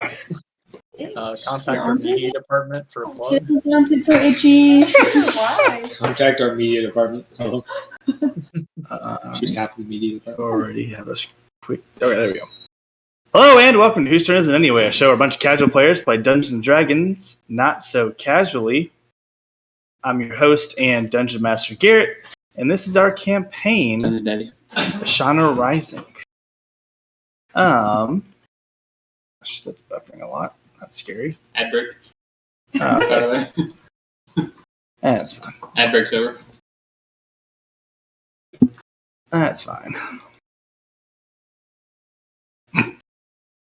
Contact our media department for a plug. It's so itchy. Why? Contact our media department. Hello. She's half the media department. Already have a quick. Okay, there we go. Hello and welcome to Whose Turn Is It Anyway, a show where a bunch of casual players play Dungeons and Dragons not so casually. I'm your host and Dungeon Master Garrett, and this is our campaign, Ashana Rising. That's buffering a lot. That's scary. Ad break. By the way. That's fine. Ad break's over. That's fine.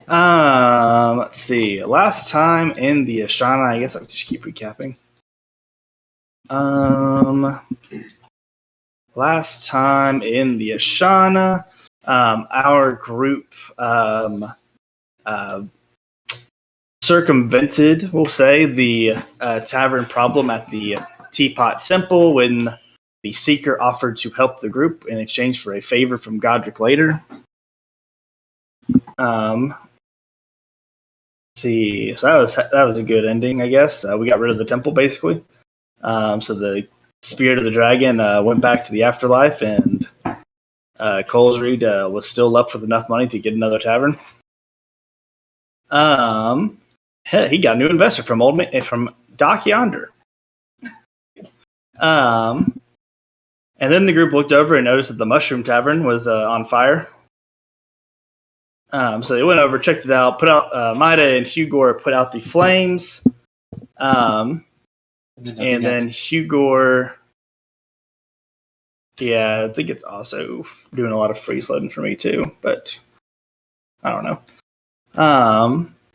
Let's see. Last time in the Ashana, I guess I'll just keep recapping. Last time in the Ashana, our group circumvented, we'll say, the tavern problem at the Teapot Temple when the Seeker offered to help the group in exchange for a favor from Godric later. Let's see, so that was a good ending, I guess. We got rid of the temple, basically. So the spirit of the dragon went back to the afterlife, and Colesreed was still left with enough money to get another tavern. He got a new investor from Doc Yonder. And then the group looked over and noticed that the Mushroom Tavern was on fire. So they went over, checked it out, put out Maida and Hugor put out the flames. And then Hugor, I think it's also doing a lot of freeze loading for me too, but I don't know.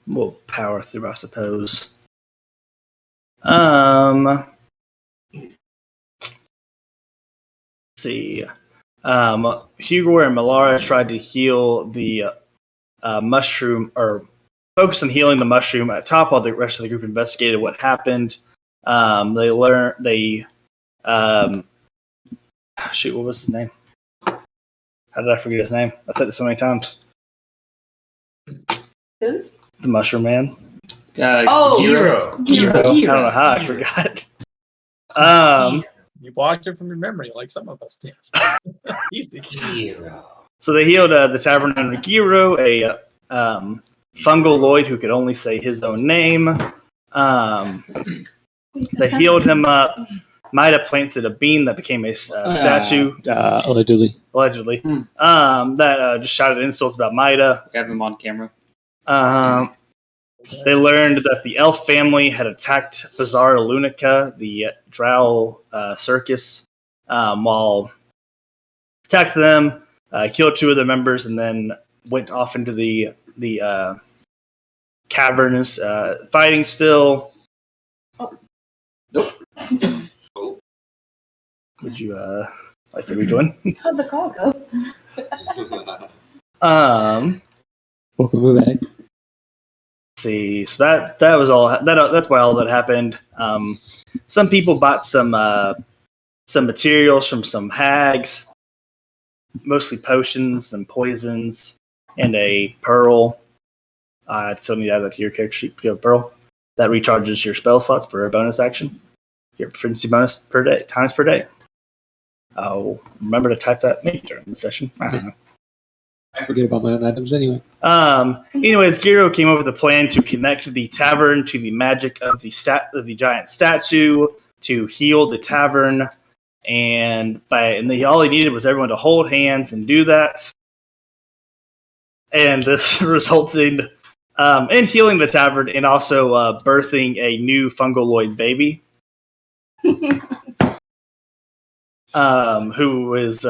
We'll power through, I suppose. Let's see. Hugor and Melara tried to heal the mushroom, or focus on healing the mushroom at top while the rest of the group investigated what happened. They learned shoot, what was his name? How did I forget his name? I said it so many times. Who's? The Mushroom Man. Giro. I don't know how I forgot. You blocked it from your memory like some of us did. Easy. Giro. So they healed the tavern owner Giro, a fungaloid who could only say his own name. They healed him up. Maida planted a bean that became a statue. Allegedly. That just shouted insults about Maida. We have him on camera. They learned that the elf family had attacked Bazaar Lunica, the Drow circus, while attacked them, killed two of their members, and then went off into the caverns, fighting still. Nope. Would you like to rejoin? How'd the call go? Welcome back. See, so that was all. That's why all that happened. Some people bought some materials from some hags, mostly potions and poisons, and a pearl. Still need to add that to your character sheet. You have a pearl that recharges your spell slots for a bonus action. Your proficiency bonus per day, times per day. I'll remember to type that maybe during the session. I don't know. I forget about my own items anyway. Anyways, Giro came up with a plan to connect the tavern to the magic of the giant statue to heal the tavern, and all he needed was everyone to hold hands and do that. And this resulted in healing the tavern and also birthing a new fungaloid baby. Who is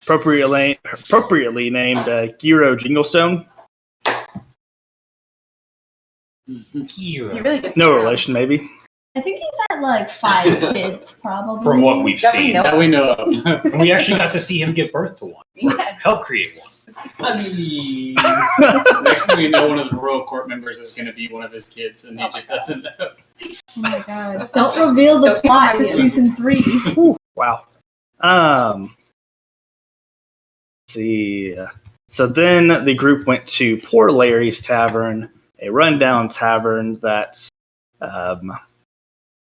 appropriately named Giro Jinglestone. He really gets No around. relation, maybe. I think he's at like 5 kids, probably. From what we've seen. That we know of. And we actually got to see him give birth to one. Yeah. Help create one. I mean, next thing we know, one of the royal court members is going to be one of his kids, and he just doesn't know. Oh my god. Don't reveal the plot to season 3. Wow. Let's see. So then the group went to Poor Larry's Tavern, a rundown tavern that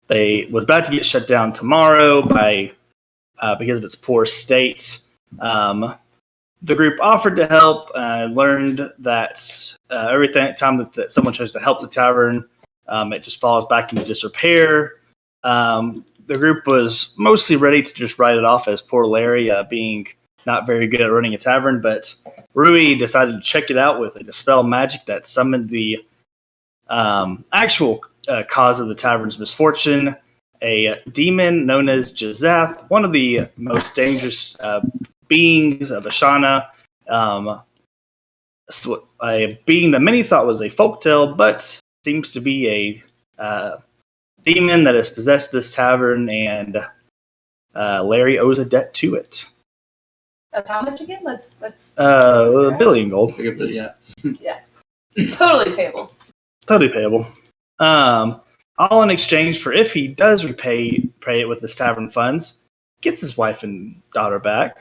they was about to get shut down tomorrow by because of its poor state. The group offered to help. Learned that every time that someone tries to help the tavern, it just falls back into disrepair. The group was mostly ready to just write it off as poor Larry being not very good at running a tavern, but Rui decided to check it out with a dispel magic that summoned the actual cause of the tavern's misfortune, a demon known as Jazath, one of the most dangerous beings of Ashana, a being that many thought was a folktale, but seems to be a demon that has possessed this tavern, and Larry owes a debt to it. Of how much again? Let's. A billion gold. It's like a bit, yeah. Totally payable. Totally payable. All in exchange for if he does pay it with his tavern funds, gets his wife and daughter back.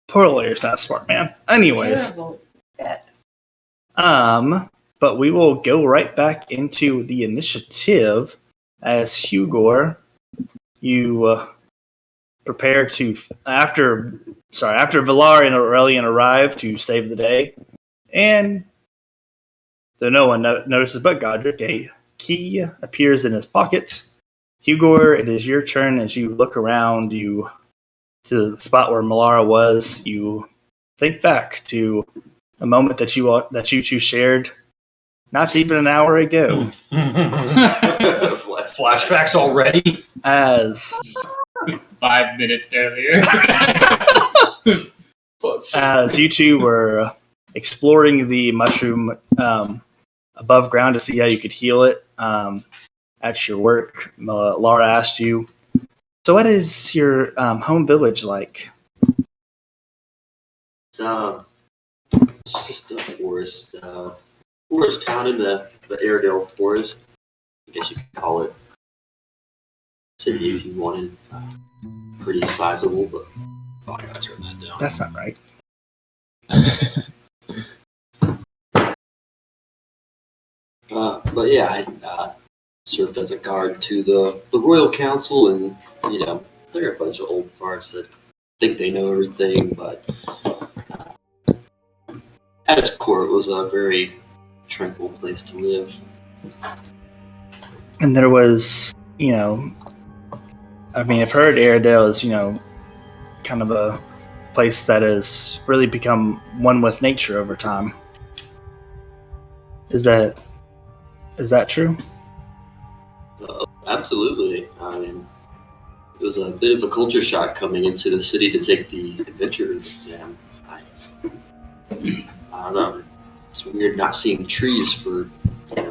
Poor Larry's not a smart man. Anyways. Terrible bet. But we will go right back into the initiative as Hugor, you prepare to after Valar and Aurelian arrive to save the day, and though no one notices but Godric, a key appears in his pocket. Hugor, it is your turn as you look around you to the spot where Malara was. You think back to a moment that you two shared not even an hour ago. Flashbacks already? As 5 minutes earlier. as you two were exploring the mushroom above ground to see how you could heal it at your work, Laura asked you, so what is your home village like? It's just a forest town in the Airedale forest. I guess you could call it city if you wanted. Pretty sizable, but I gotta turn that down. That's not right. But yeah, I served as a guard to the Royal Council, and they're a bunch of old farts that think they know everything, but at its core, it was a very tranquil place to live. And there was, I've heard Airedale is, kind of a place that has really become one with nature over time. Is that true? Absolutely. I mean, it was a bit of a culture shock coming into the city to take the adventurer's exam. I don't know. It's weird not seeing trees for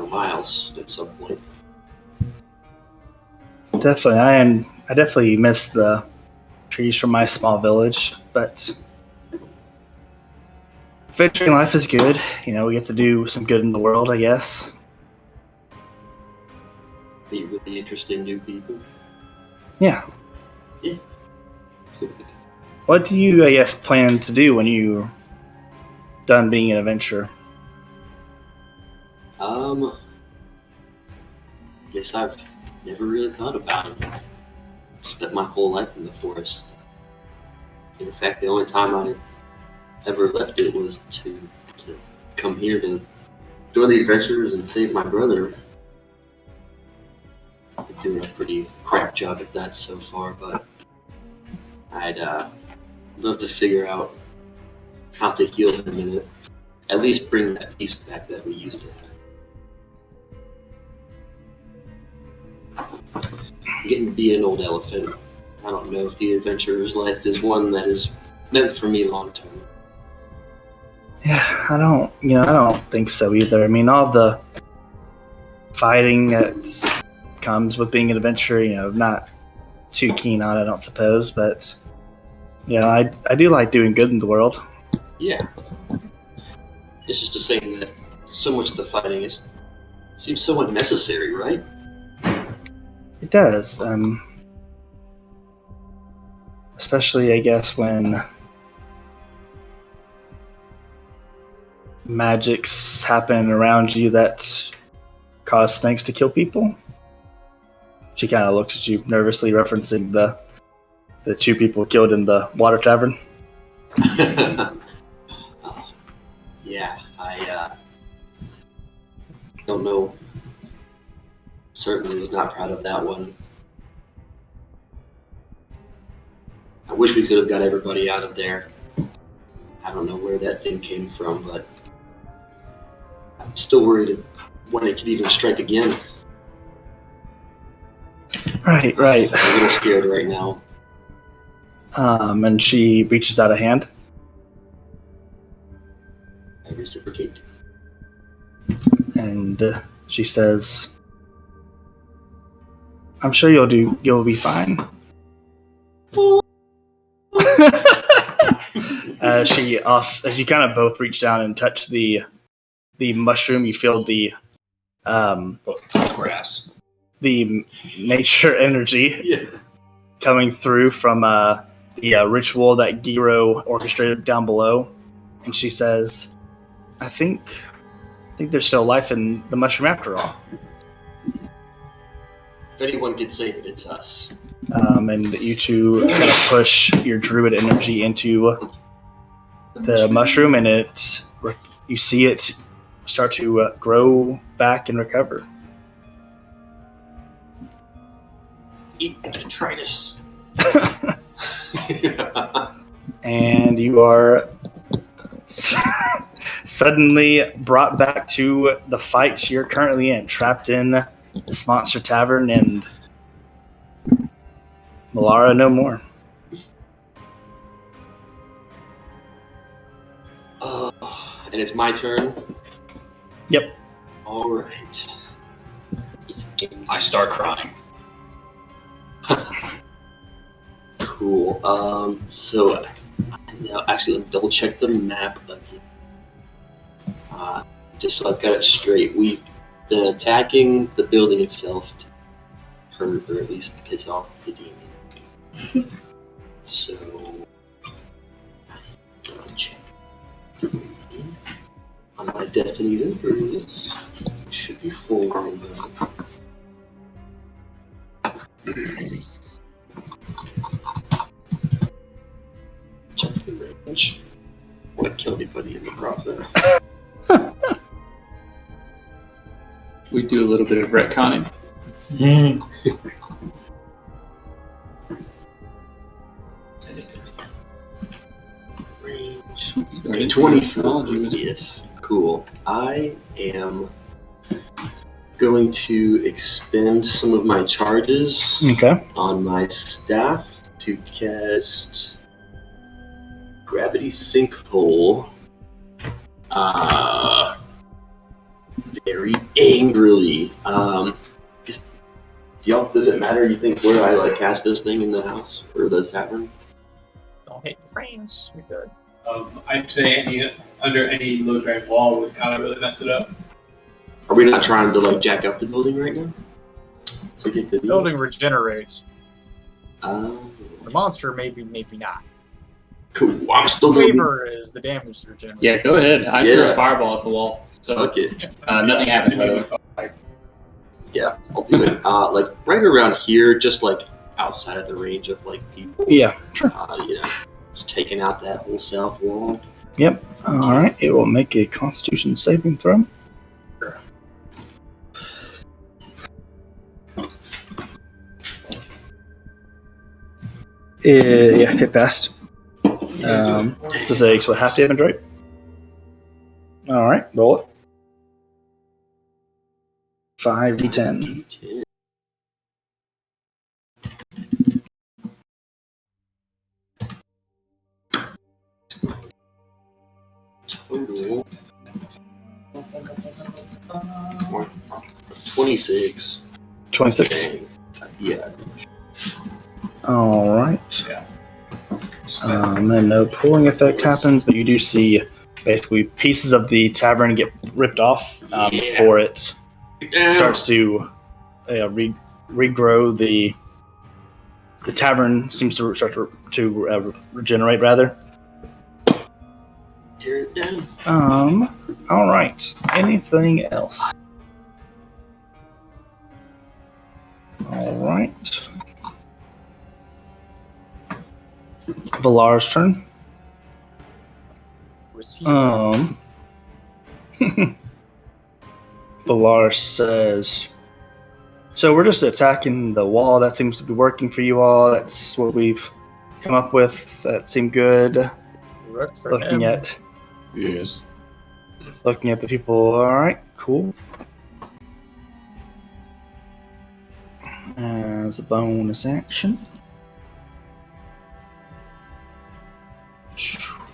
miles at some point. Definitely, I definitely miss the trees from my small village, but adventuring life is good. We get to do some good in the world, I guess. Meet really interesting new people. Yeah. Yeah. What do you, I guess, plan to do when you're done being an adventurer? Guess I've never really thought about it. Spent my whole life in the forest. In fact, the only time I ever left it was to come here to join the adventurers and save my brother. I've been doing a pretty crap job at that so far, but I'd love to figure out how to heal him and at least bring that peace back that we used to have. Getting to be an old elephant. I don't know if the adventurer's life is one that is meant for me long term. Yeah, I don't think so either. All the fighting that comes with being an adventurer, not too keen on, I don't suppose, but I do like doing good in the world. Yeah. It's just a saying that so much of the fighting seems so unnecessary, right? It does. Especially, I guess, when magics happen around you that cause snakes to kill people? She kind of looks at you nervously, referencing the 2 people killed in the water tavern. Yeah, I don't know. Certainly was not proud of that one. I wish we could have got everybody out of there. I don't know where that thing came from, but I'm still worried when it could even strike again. Right. I'm a little scared right now. And she reaches out a hand. I reciprocate. And she says, I'm sure you'll be fine. As you kind of both reach down and touch the mushroom, you feel the Grass. the nature energy coming through from the ritual that Giro orchestrated down below. And she says, I think there's still life in the mushroom after all. If anyone can save it, it's us. And you two kind of push your druid energy into the mushroom, and you see it start to grow back and recover. Eat the detritus. And you are suddenly brought back to the fight you're currently in, trapped in this monster tavern, and Malara no more. And it's my turn? Yep. Alright. I start crying. Cool. So, now actually, let me double check the map again. Just so I've got it straight. We've been attacking the building itself to hurt, or at least piss off the demon. So, double check. On my destiny's improvements, it should be full. Check the range. I want to kill anybody in the process. We do a little bit of retconning. Range 24. Yes. Cool. I am going to expend some of my charges Okay. on my staff to cast Gravity Sinkhole. Very angrily. Y'all, does it matter, you think, where I cast this thing in the house or the tavern? Don't hit your friends. You're good. I'd say under any low drag wall would kind of really mess it up. Are we not trying to jack up the building right now? To get the Building regenerates. The The monster, maybe not. cool. I'm still going to Flavor is the damage regenerates. Yeah, go ahead. I Yeah. threw a fireball at the wall. So Fuck it. nothing happened, by the way. Yeah, I'll do it. Right around here, just outside of the range of people. Yeah, sure. Just taking out that whole south wall. Yep. All right. It will make a Constitution saving throw. Yeah, it passed. So takes what, half damage, right? All right, roll it. 5d10. Total 26. 26. Dang. Yeah. All right. Then no pulling effect happens, but you do see basically pieces of the tavern get ripped off before it starts to regrow. The tavern seems to start to regenerate, rather. Tear it down. All right. Anything else? All right. Valar's turn. Was he? Valar says, so we're just attacking the wall. That seems to be working for you all. That's what we've come up with. That seemed good. Worked for Looking him. at Yes. looking at the people. All right, cool. As a bonus action,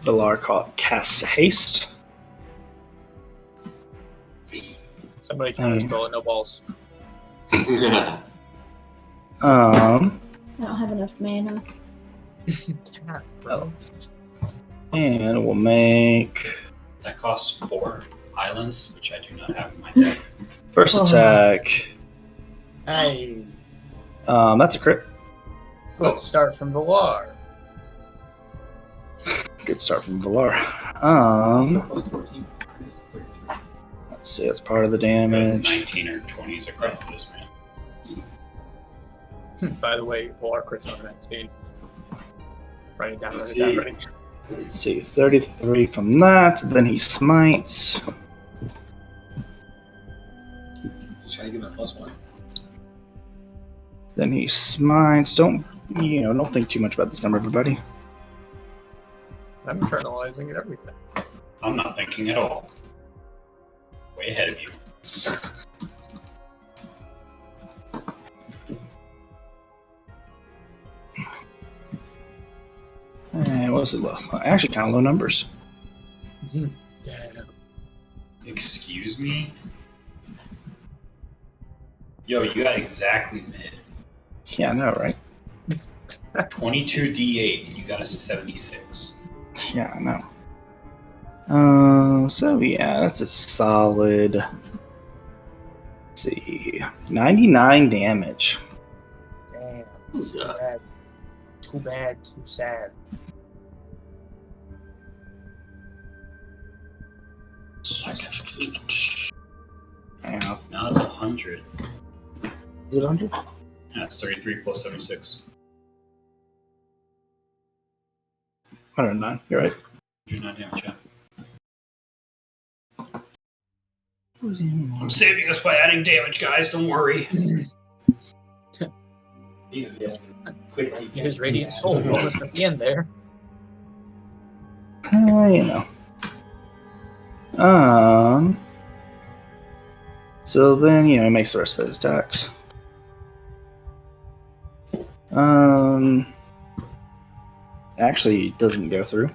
Valar casts haste. Somebody counterspell it, no balls. Yeah. I don't have enough mana. Damn, bro. And we'll make That costs 4 islands, which I do not have in my deck. first attack. Hey, That's a crit. let's start from Valar. Good start from Valar. Let's see, that's part of the There's damage. 19 or 20s across this man. By the way, Valar crits on 19. Write it down, write it See. down, write it down. Let's see, 33 from that. Then he smites. Try to give him a +1. Then he smites. Don't think too much about this number, everybody. I'm internalizing everything. I'm not thinking at all. Way ahead of you. And what was it low? Actually, kind of low numbers. Damn. Excuse me? Yo, you got exactly mid. Yeah, I know, right? 22 D8, you got a 76. Yeah, I know. So yeah, that's a solid. Let's see, 99 damage. Damn. Who's Too that? bad. Too bad, too sad. Yeah, Now it's 100. is it 100? Yeah, it's 33 plus 76. 109. You're right. 109 damage, yeah. Who's in? I'm saving us by adding damage, guys. Don't worry. His radiant soul bonus at the end there. You know. So then, he makes the rest of his attacks. Actually, it doesn't go through.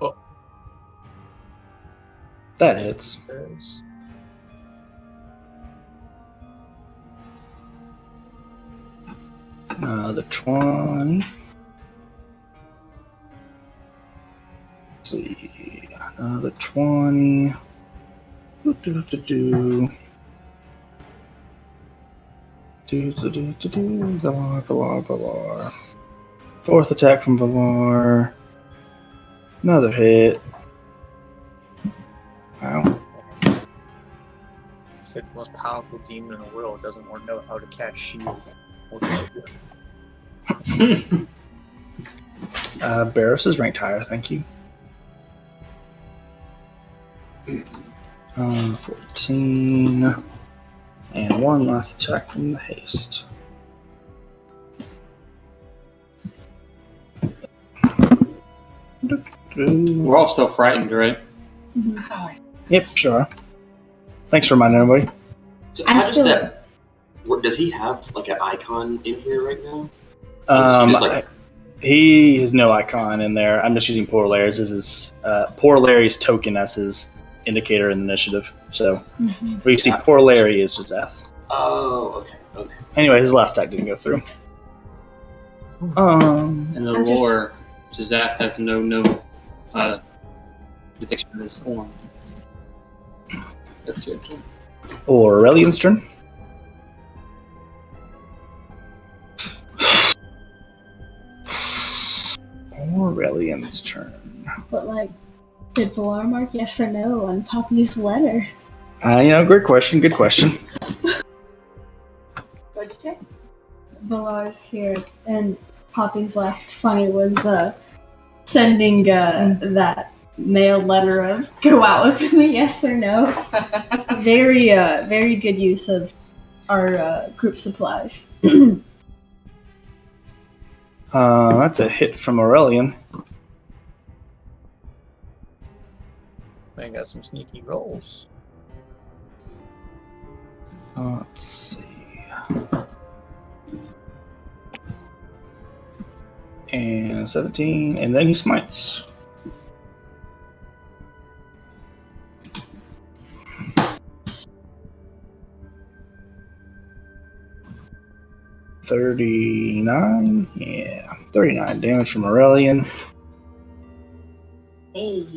Oh. That hits. There's The 20. Let's see. The 20. Valar. Fourth attack from Valar. Another hit. Wow. the most powerful demon in the world doesn't know how to cast shield. Barris is ranked higher, thank you. 14. And one last attack from the haste. We're all still frightened, right? Yep, sure. Thanks for reminding everybody. So I'm how does still- that work? Does he have like an icon in here right now? Um, Just like- he has no icon in there. I'm just using Poor Larry's as his Poor Larry's token as his indicator in the initiative. So where you see Poor Larry is Jazeth. Oh, okay, okay. Anyway, his last attack didn't go through. In the I'm just- lore, Jazeth has no depiction of his form. That's good. Aurelian's turn. Aurelian's turn. But like, Did Valar mark yes or no on Poppy's letter? Great question. Good question. What'd you say? Valar's here, and Poppy's last fight was sending that mailed letter of go out with me, yes or no. Very good use of our group supplies. That's a hit from Aurelian. I got some sneaky rolls. Let's see. And 17, and then he smites. $39? Yeah, 39 damage from Aurelian. Hey.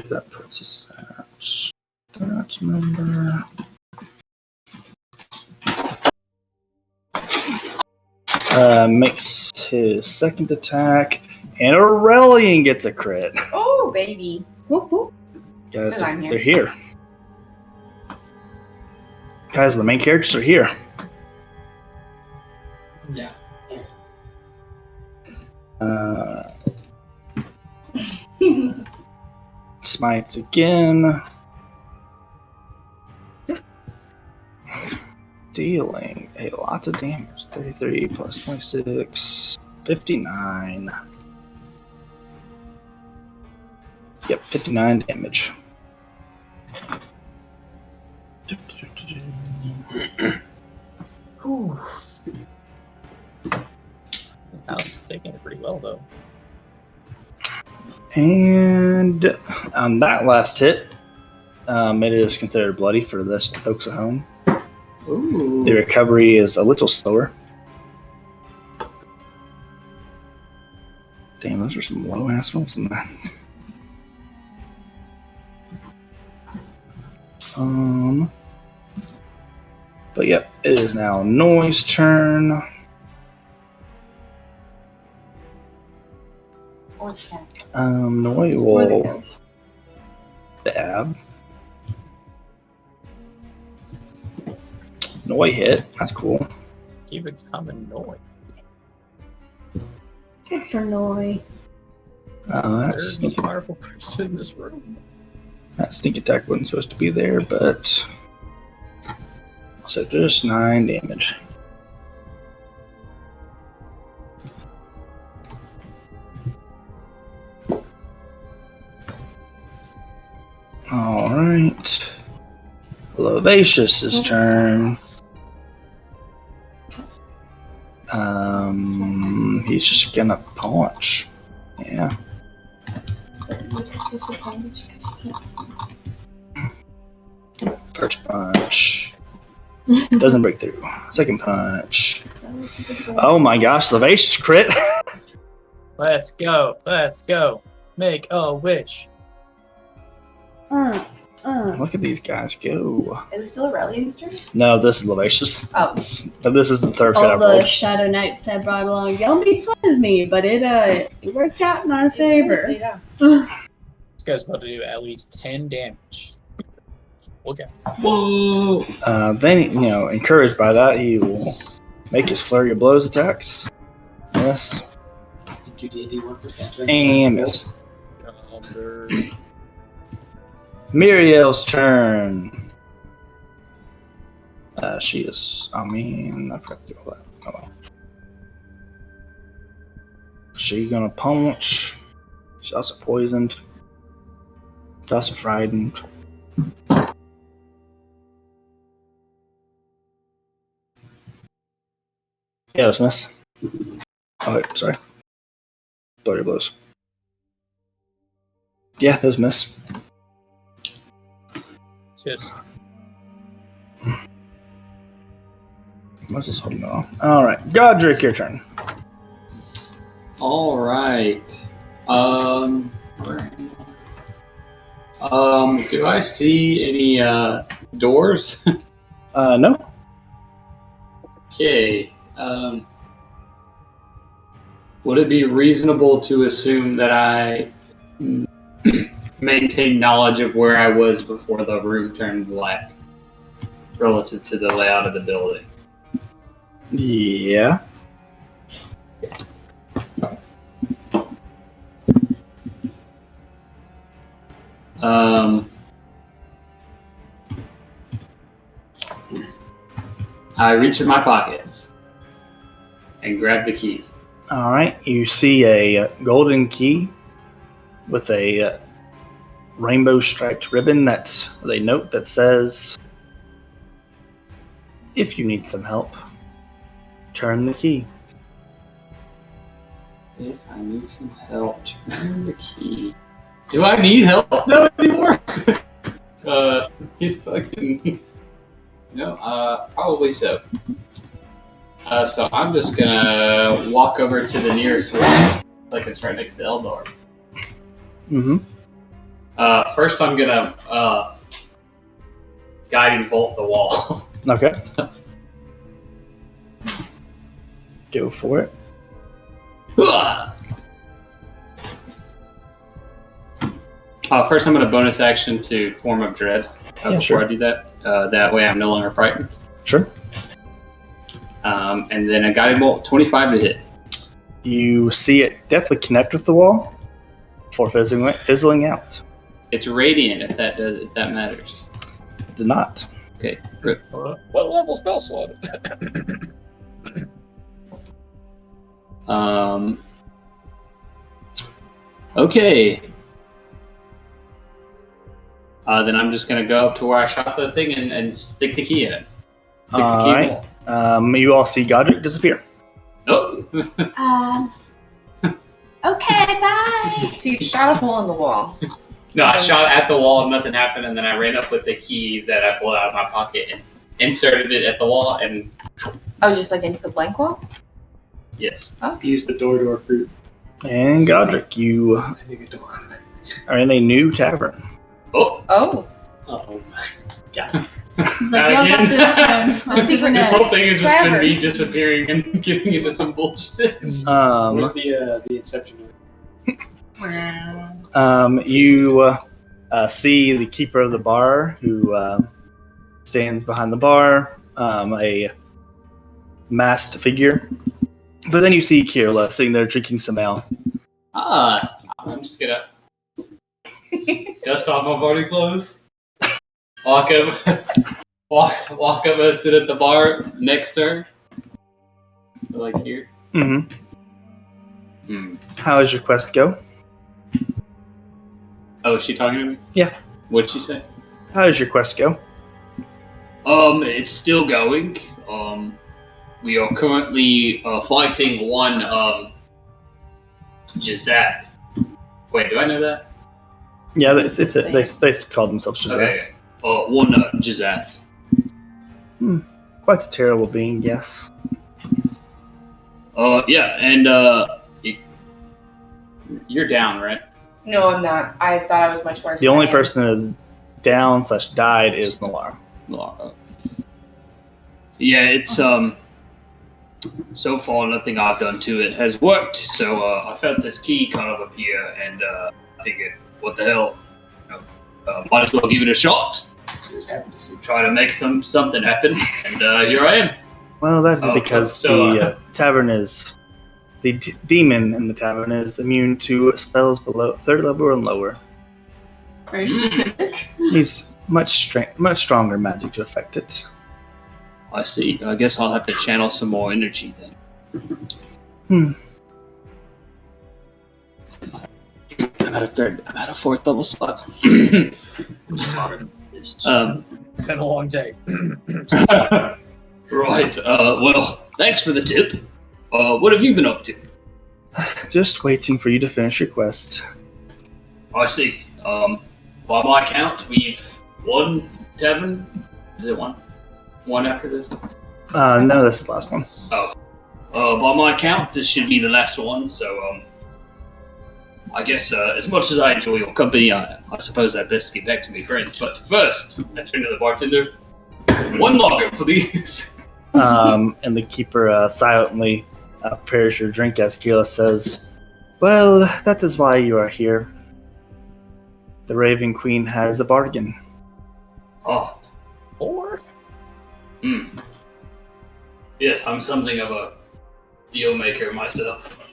That puts us at that number. Makes his second attack, and Aurelian gets a crit. Oh, baby. Whoop, whoop. Guys, Good on you. they're here. Guys, the main characters are here. Yeah. Smites again. Dealing a lot of damage. 33 plus 26. 59. Yep, 59 damage. Whew. I was taking it pretty well, though. And on that last hit, it is considered bloody for this folks at home. Ooh. The recovery is a little slower. Damn, those are some low ass rolls in that. But yep, it is now Noi's turn. What's that? Noi Or the will ghost. dab. Noi hit. That's cool. Keep a common noise. Good for Noi. That's They're the most powerful person in this room. that sneak attack wasn't supposed to be there, but so just 9 damage. All right. Lovacious' turn. He's just gonna punch. Yeah. First punch. Doesn't break through. Second punch. Oh my gosh, Lovacious crit. Let's go. Let's go. Make a wish. Look at these guys go. Is it still Aurelian's turn? No, this is Lovacious. Oh. This is the third hit All I've the rolled. Shadow Knights I brought along, y'all made fun of me, but it worked out in our favor. Yeah. This guy's about to do at least 10 damage. Look out. Whoa! Then, encouraged by that, he will make his flurry of blows attacks. Yes. You D&D work with that, And miss. Number- Muriel's turn. She is. I forgot to do all that. Oh well. She's gonna punch. She's also poisoned. She's also frightened. Yeah, it was miss. Oh, wait, sorry. Blurry blows. Yeah, that was miss. Tisk. What's this holding on? Alright, Godric, your turn. All right. Do I see any doors? No. Okay. Would it be reasonable to assume that I maintain knowledge of where I was before the room turned black relative to the layout of the building? Yeah. I reach in my pocket and grab the key. All right. You see a golden key with a rainbow striped ribbon with a note that says, "If you need some help, turn the key." If I need some help, turn the key. Do I need help no anymore? He's fucking. No, probably so. So I'm just gonna walk over to the nearest wall, like it's right next to Eldor. Mm-hmm. First, I'm gonna guiding bolt the wall. Okay. Go for it. First, I'm gonna bonus action to Form of Dread before sure. I do that. That way, I'm no longer frightened. Sure. And then a guiding bolt, 25 to hit. You see it definitely connect with the wall before fizzling out. It's radiant if that matters. Did not. Okay. Rip. What level spell slot? Okay. Then I'm just gonna go up to where I shot the thing and stick the key in it. Stick the key in the wall. You all see Godric disappear. Oh. Okay, bye. So you shot a hole in the wall. No, I shot at the wall and nothing happened, and then I ran up with the key that I pulled out of my pocket and inserted it at the wall, and Oh, just like into the blank wall? yes. Use the door to our fruit. And Godric, you are in a new tavern. Oh. Oh. Oh my god. He's Not like, y'all got again. this one. The secret This whole thing has just been Tavern. me disappearing and getting into some bullshit. Where's the Inception? You see the keeper of the bar who stands behind the bar, a masked figure. But then you see Kirla sitting there drinking some ale. I'm just gonna dust off my party clothes, walk up and sit at the bar next to her. So like here. Mm-hmm. How does your quest go? Oh, is she talking to me? Yeah. What'd she say? How does your quest go? It's still going. We are currently fighting one Jazeth. Wait, do I know that? Yeah, they call themselves Shazam. Okay. One Jazeth. Quite a terrible being, yes. Yeah, and you're down, right? No, I'm not. I thought I was much worse. The than only I am. person that is down/died is Malar. Yeah, it's so far nothing I've done to it has worked. So I felt this key kind of appear, and I figured, what the hell? Might as well give it a shot. Try to make something happen, and here I am. Well, that's Oh, because so, the tavern is the demon in the tavern is immune to spells below 3rd level and lower. Very specific. He's much stronger magic to affect it. I see. I guess I'll have to channel some more energy then. I'm out of 4th level slots. Been a long day. Right. Well, thanks for the tip. What have you been up to? Just waiting for you to finish your quest. I see. By my count, we've won Tavern. Is it one? One after this? No, that's the last one. By my count, this should be the last one. So, I guess as much as I enjoy your company, I suppose I'd best get back to me friends. But first, I turn to the bartender. One lager, please. And the keeper silently prepares your drink as Keela says, "Well, that is why you are here. The Raven Queen has a bargain." Oh, Or yes, I'm something of a deal maker myself.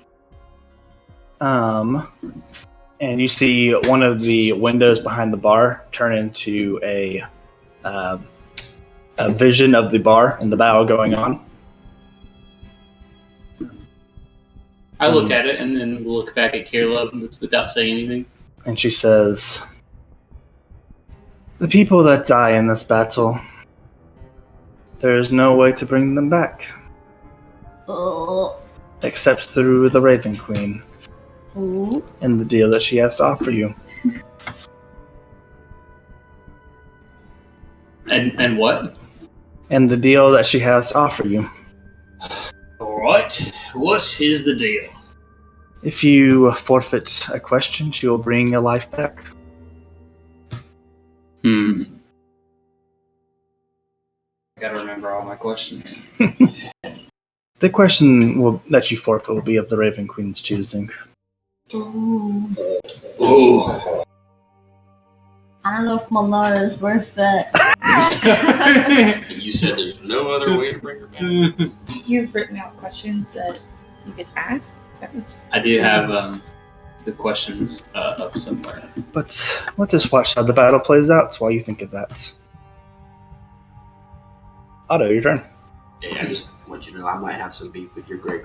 And you see one of the windows behind the bar turn into a vision of the bar and the battle going on. I look at it and then look back at Keela without saying anything. And she says, "The people that die in this battle, there is no way to bring them back, except through the Raven Queen and the deal that she has to offer you." And what? And the deal that she has to offer you. Alright, what is the deal? If you forfeit a question, she will bring your life back. I gotta remember all my questions. The question that you forfeit will be of the Raven Queen's choosing. Oh. I don't know if Malara is worth that. You said there's no other way to bring her back. You've written out questions that you could ask? Is that what's... I do have the questions up somewhere. But let us watch how the battle plays out. That's why you think of that. Otto, your turn. Yeah, I just want you to know I might have some beef with your great.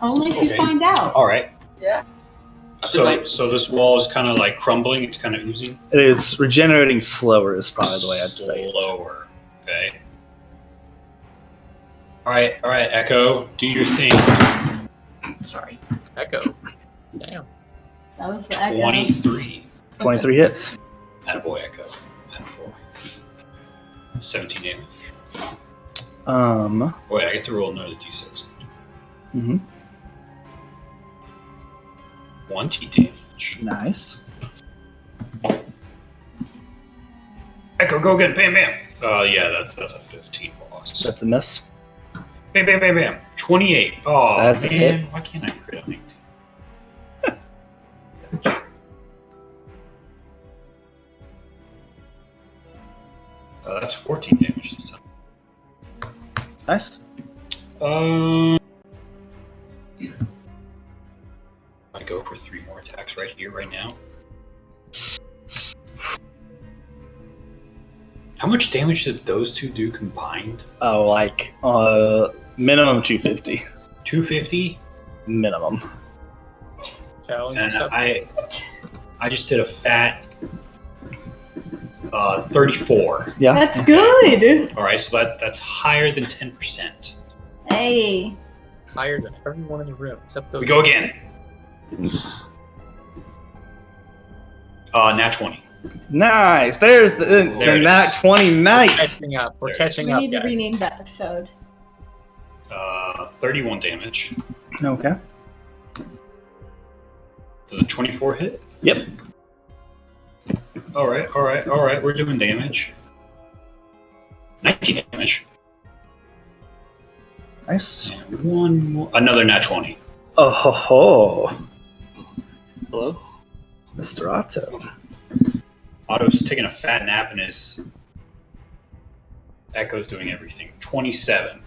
Only if you find out. All right. I feel like So this wall is kind of like crumbling. It's kind of oozing. It is regenerating slower is probably the way I'd say it. Slower. Okay. All right, Echo, do your thing. sorry, Echo. Damn. That was the echo. 23. 23 hits. Attaboy, Echo. Attaboy. 17 damage. Wait, I get to roll another d6. Mm-hmm. 20 damage. Nice. Echo, go again. Bam, bam. Yeah, that's a 15 loss. That's a miss. Bam, bam, bam, bam. 28. Oh, That's a man. hit. Why can't I crit on 18? That's 14 damage this time. Nice. I go for 3 more attacks right here, right now. How much damage did those two do combined? Oh, like minimum 250. 250? Minimum. Challenge And accepted. I just did a fat 34. Yeah. That's good. All right, so that's higher than 10%. Hey. Higher than everyone in the room except those. We go again. Nat 20. Nice. There's the There it nat is. 20 night. Catching up. We're There. catching We up, need to guys. rename the episode. 31 damage. Okay. Does a 24 hit? Yep. All right. We're doing damage. 19 damage. Nice. And one more. Another nat 20. Oh ho ho. Hello? Mr. Otto. Otto's taking a fat nap and his Echo's doing everything. 27.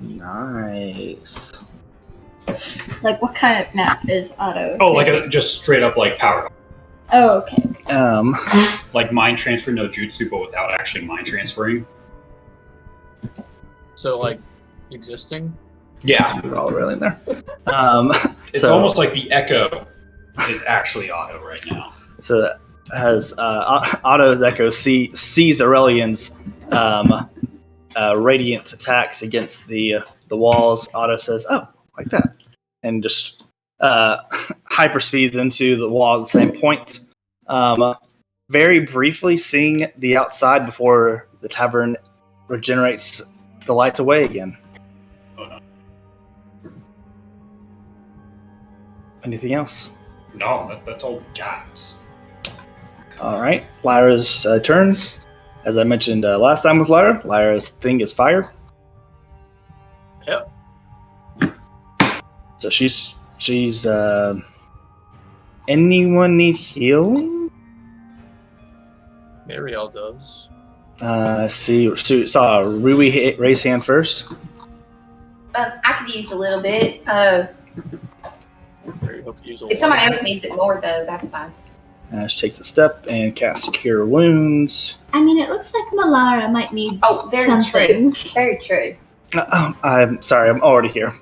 Nice. Like, what kind of nap is Otto? Oh, like taking? a just straight up like power. Oh, okay. Like mind transfer no jutsu, but without actually mind transferring. So, like, existing? Yeah. We're all really in there. It's So- almost like the Echo is actually Otto right now. So as Otto's Echo sees Aurelian's radiant attacks against the walls, Otto says, "Oh, like that," and just hyperspeeds into the wall at the same point. Very briefly seeing the outside before the tavern regenerates the lights away again. Oh no. Anything else? No, that's all we got. All right, Lyra's turn. As I mentioned last time with Lyra's thing is fire. Yep. So she's anyone need healing? Mariel does. Saw Rui raise hand first. I could use a little bit. Very hope you use a If somebody else needs it more, though, that's fine. She takes a step and casts Cure Wounds. I mean, it looks like Malara might need Oh, very something. true. Very true. I'm sorry, I'm already here.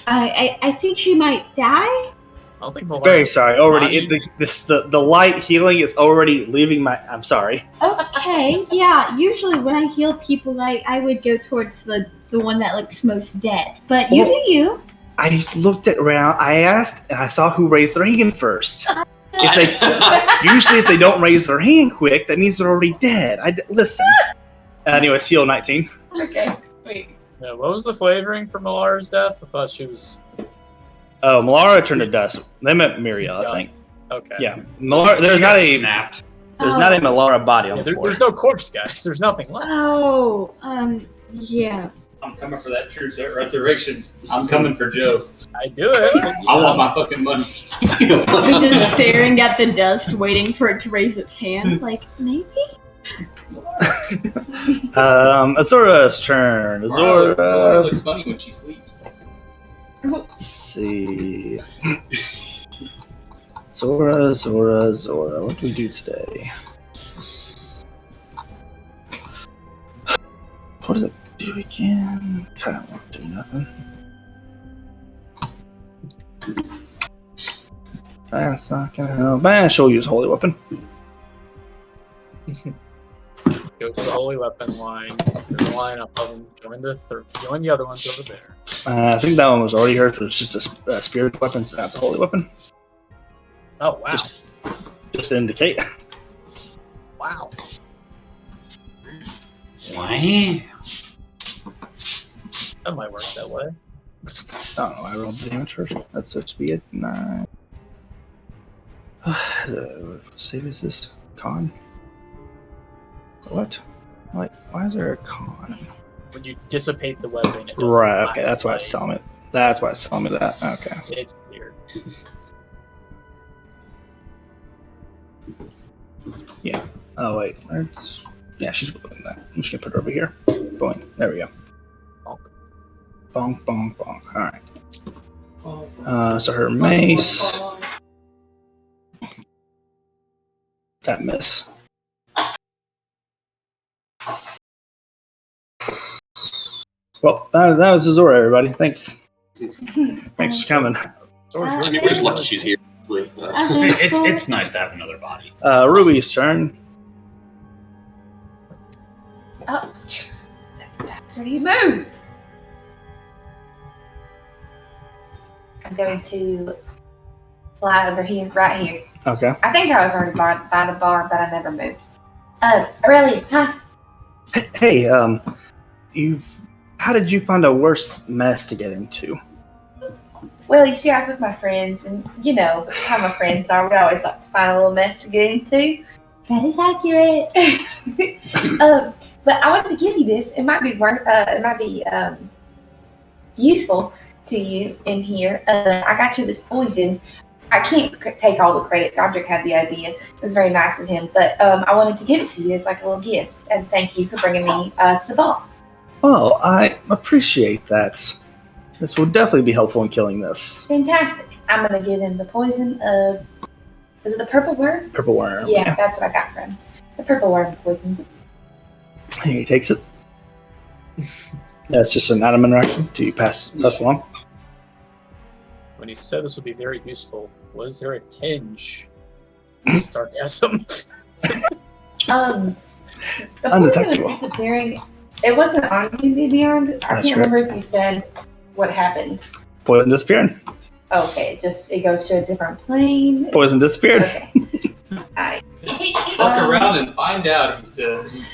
I think she might die. I don't think Malara's Very sorry. Already, body- the light healing is already leaving my. I'm sorry. Okay, yeah. Usually when I heal people, I would go towards the one that looks most dead. But you do you. I looked around. I asked, and I saw who raised their hand first. Usually, if they don't raise their hand quick, that means they're already dead. Listen. Anyways, heal 19. Okay. Wait. Yeah, what was the flavoring for Malara's death? I thought she was. Oh, Malara turned to dust. They meant Muriel, I think. Okay. Yeah, Malara. There's She not got a. snapped. There's not a Malara body on Yeah, the floor. there's no corpse, guys. There's nothing left. Oh, yeah. I'm coming for that true resurrection. I'm coming for Joe. I do it. I want my fucking money. We're just staring at the dust, waiting for it to raise its hand. Like, maybe? Azora's turn. Laura Azora. looks funny when she sleeps. Let's see. Zora. What do we do today? What does it do again? Kind of won't do nothing. That's not gonna help. She'll use Holy Weapon. Go to the holy weapon line. There's a line up of them. Join the other ones over there. I think that one was already hers. It was just a spirit weapon, so that's a Holy Weapon. Oh wow! Just to indicate. Wow. Wow. That might work that way. I don't know. I rolled the damage first. That's supposed to be a 9. What save is this? Con? What? Like, why is there a con? When you dissipate the weapon, it does Right. not Okay. That's why it's play. telling me. That's why it's telling me that. Okay. It's weird. Oh wait. Yeah, she's doing that. I'm just gonna put her over here. Boing. There we go. Bonk. Bonk. All right. So her mace. That miss. Well, that was Azora, everybody. Thanks. Thanks for coming. Sora's really We're just lucky she's here. It's nice to have another body. Ruby's turn. Oh, that's already moved. I'm going to fly over here, right here. Okay. I think I was already by the bar, but I never moved. Aurelia, hi. Hey, how did you find a worse mess to get into? Well, you see, I was with my friends, and you know how my friends are. We always like to find a little mess to get into. That is accurate. But I wanted to give you this. It might be useful to you in here. I got you this poison. I can't take all the credit. Godric had the idea. It was very nice of him. But I wanted to give it to you as like a little gift, as a thank you for bringing me to the bar. Oh, I appreciate that. This will definitely be helpful in killing this Fantastic. I'm going to give him the poison of... Is it the purple worm? purple worm. Yeah, that's what I got from him. The purple worm poison. He takes it. That's just an item interaction. Do you pass along? When you said this would be very useful, was there a tinge of sarcasm? The poison Undetectable. is disappearing. It wasn't on you, Beyond. I That's can't remember if you said what happened. Poison disappearing. Okay, it goes to a different plane. Poison disappeared. Okay. Alright. Look around and find out, he says.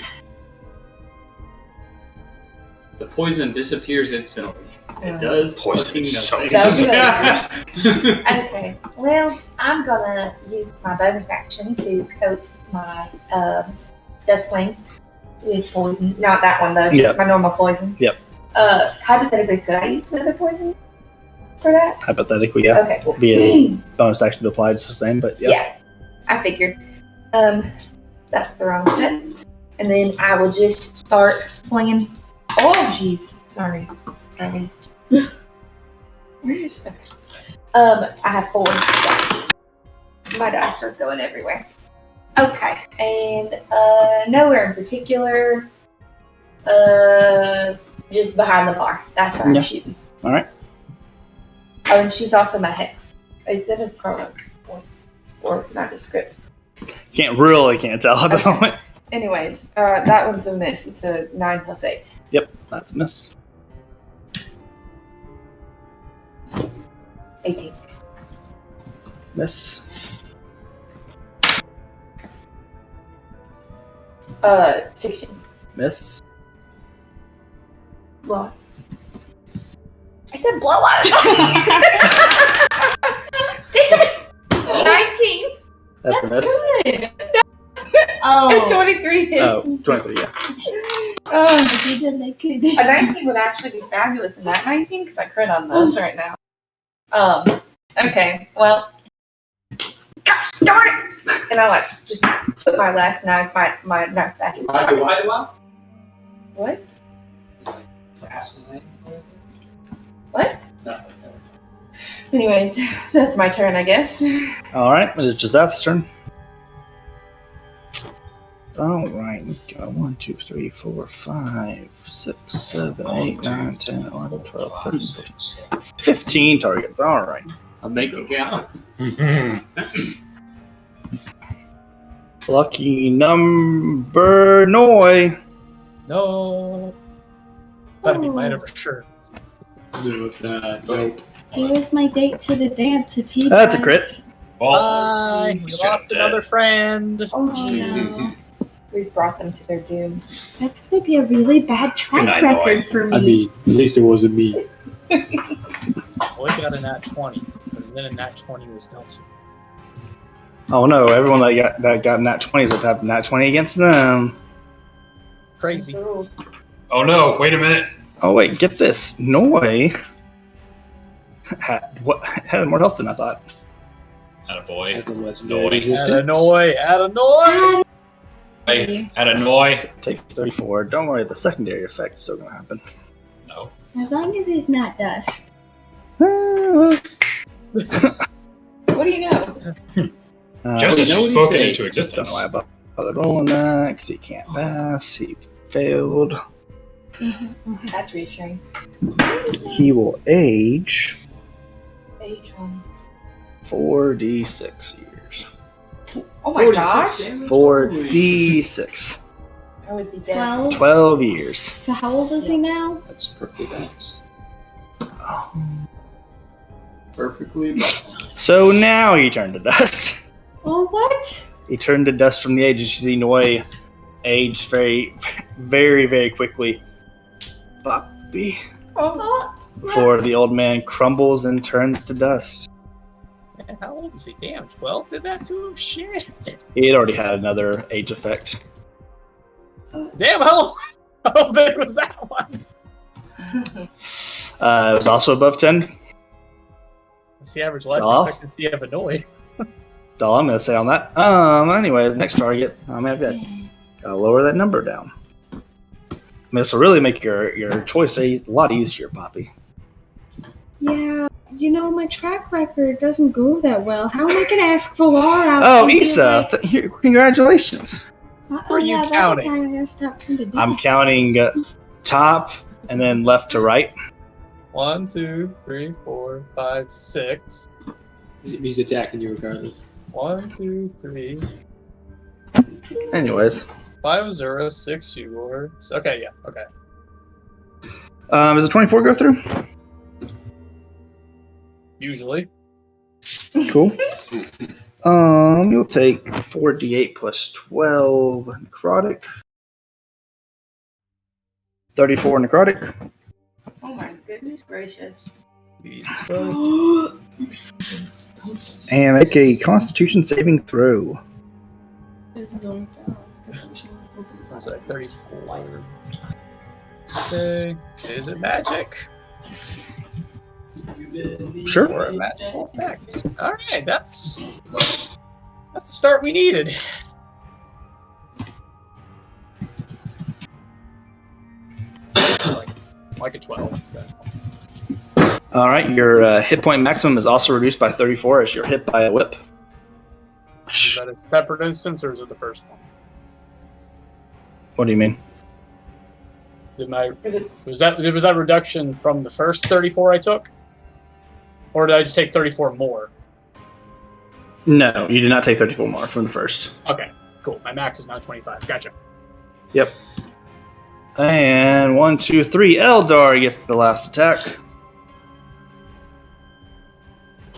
The poison disappears instantly. It does Poison fucking is so nothing. Okay. Well, I'm gonna use my bonus action to coat my Dustwing with poison. Not that one though, just Yep. my normal poison. Yep. Hypothetically, could I use another poison for that? Hypothetically, yeah. Okay, cool. Be a bonus action to apply, just the same, but yeah. Yeah, I figured. That's the wrong step. And then I will just start flinging. Oh, jeez. Sorry. Where's okay. I have 4 shots. My dice are going everywhere. Okay, and nowhere in particular. Just behind the bar. That's where I'm shooting. All right. Oh, and she's also my hex. Is it a promo point or not a script? Can't tell at the moment. Anyways, that one's a miss. It's a 9 + 8. Yep, that's a miss. 18. Miss. 16. Miss. Blowout. I said blowout. Damn it. 19. That's a miss. Good. Oh. 23 hits. Oh, 23, yeah. Oh, You did make it. a 19 would actually be fabulous in that 19 because I crit on those right now. Okay, well, gosh darn it! And I just put my last knife, my knife back in my pocket. What? What? No. Anyways, that's my turn, I guess. All right, it is Jazeth's turn. All right, we got 1, 2, 3, 4, 5, 6, 7, 8, 9, 10, 11, 12, 13, 14, 15 targets. All right. I'll make it count. Lucky number Noi. No. Thought he might have for sure. Nope. He was my date to the dance. If he That's a dies- crit. Bye. We he's lost just another friend. Oh, Oh, jeez. We've brought them to their doom. That's going to be a really bad track Good night, record for me. I mean, at least it wasn't me. Boy got a nat 20, but then a nat 20 was dealt to. Oh no! Everyone that got nat 20s would have nat 20 against them. Crazy. That's the rules. Oh no! Wait a minute. Oh wait, get this. Noi had more health than I thought. Attaboy. As a legendary Noise. resistance. Atta-noy. Hey, Atta-noy. Takes 34. Don't worry, the secondary effect's still gonna happen. No. As long as he's not dust. What do you know? Justice know was what he spoken said. into Don't existence. know why I bothered rolling that because he can't pass. He failed. That's reassuring. He will age Age 1. 4d6 years. Oh my gosh. 4d6. I would be dead. 12. 12 years. So how old is he now? That's perfectly balanced. Perfectly balanced. So now he turned to dust. Oh, what? He turned to dust from the age. You see Noi aged very, very, very quickly. Boppy. Oh, Before the old man crumbles and turns to dust. Man, how old was he? Damn, 12 did that to him? Shit. He had already had another age effect. Damn, how big was that one? It was also above 10. What's the average life Doss? expectancy of a Noi? That's all I'm going to say on that. Anyways, next target. I'm going to gotta lower that number down. I mean, this will really make your choice a lot easier, Poppy. Yeah, you know, my track record doesn't go that well. How am I going to ask Valar out? Oh, and be Issa, like, congratulations. "Uh-oh, Were you yeah, that counting? guy messed up from the I'm dust." counting top and then left to right. 1, 2, 3, 4, 5, 6. He's attacking you regardless. 1, 2, 3, Anyways, 5, 0, 6, yours. Okay, yeah, okay. does the 24 go through? Usually. Cool. You'll take 4d8 plus 12 necrotic. 34 necrotic. oh my goodness gracious. Jesus. And make a constitution saving throw. What's that? 34. Okay. Is it magic? Sure. Or a magical effect? Alright, that's the start we needed. like a 12. All right, your hit point maximum is also reduced by 34 as you're hit by a whip. Is that a separate instance or is it the first one? What do you mean? Was that reduction from the first 34 I took? Or did I just take 34 more? No, you did not take 34 more from the first. Okay, cool. My max is now 25. Gotcha. Yep. And 1, 2, 3. Eldar gets the last attack.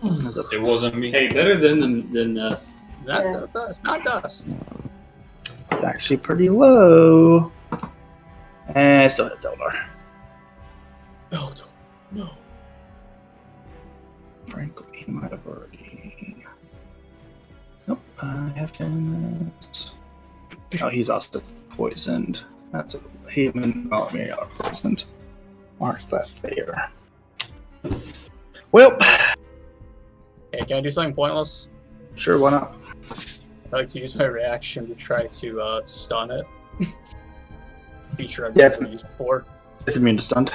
It wasn't me. Hey, better than us. That's not us. It's actually pretty low. And still hits Eldar. Eldar, no. Frankly, he might have already. Nope, I have him. Oh, he's also poisoned. That's he and me are poisoned. Mark that there. Well, Hey, can I do something pointless? sure, why not? I like to use my reaction to try to stun it. Feature I've Yeah, never used before. It's immune to stunned.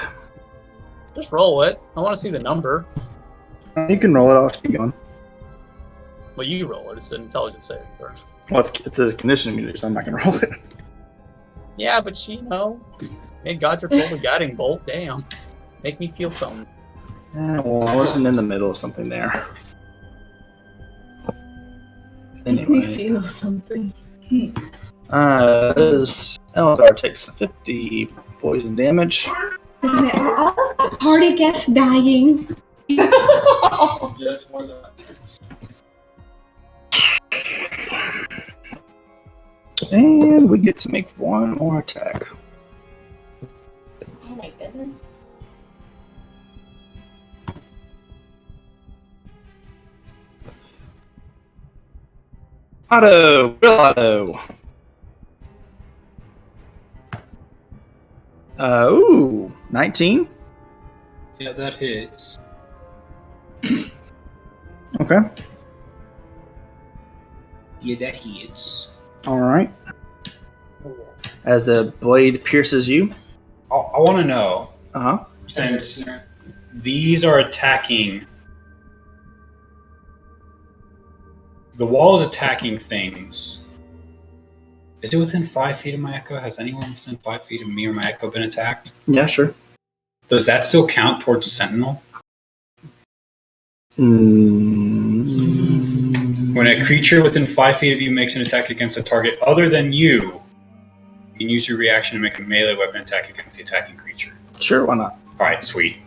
Just roll it. I want to see the number. You can roll it off. Keep going. Well, you roll it. It's an intelligence saving first. Well, it's a condition immunity, so I'm not gonna roll it. Yeah, but hey, Godric pulled a guiding bolt. Damn. Make me feel something. Well, I wasn't in the middle of something there. Make me Anyway, feel something. Eldar takes 50 poison damage. Damn it, are all of the party guests dying? And we get to make one more attack. Oh my goodness. Real auto. Ooh, 19. Yeah, that hits. Okay. Yeah, that hits. All right. As a blade pierces you. I want to know, Uh huh. since these are attacking, the wall is attacking things. Is it within 5 feet of my echo? Has anyone within 5 feet of me or my echo been attacked? Yeah, sure. Does that still count towards Sentinel? When a creature within 5 feet of you makes an attack against a target other than you can use your reaction to make a melee weapon attack against the attacking creature. Sure, why not? Alright, sweet.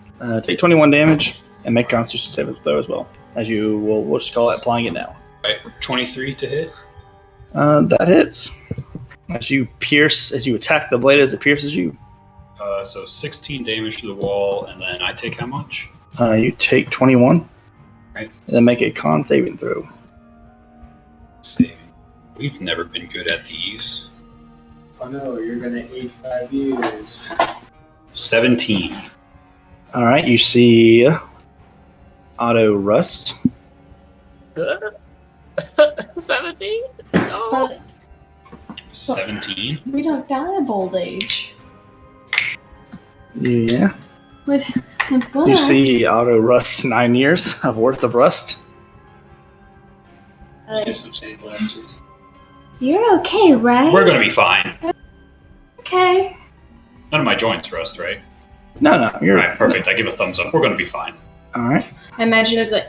Take 21 damage and make Constitution saving throw as well. As you will, we'll just call it applying it now. Alright, 23 to hit. That hits. As you attack the blade as it pierces you, So 16 damage to the wall, and then I take how much? you take 21. Right. And then make a con saving throw. Saving. We've never been good at these. Oh no, you're gonna age 5 years. 17. All right, you see auto rust. 17? No. 17? We don't die of old age. Yeah. What's going You on? see auto rust 9 years of worth of rust. Just some shade blasters. You're okay, right? We're gonna be fine. okay. None of my joints rust, right? No, you're Alright, perfect. I give a thumbs up. We're gonna be fine. All right. I imagine it's like,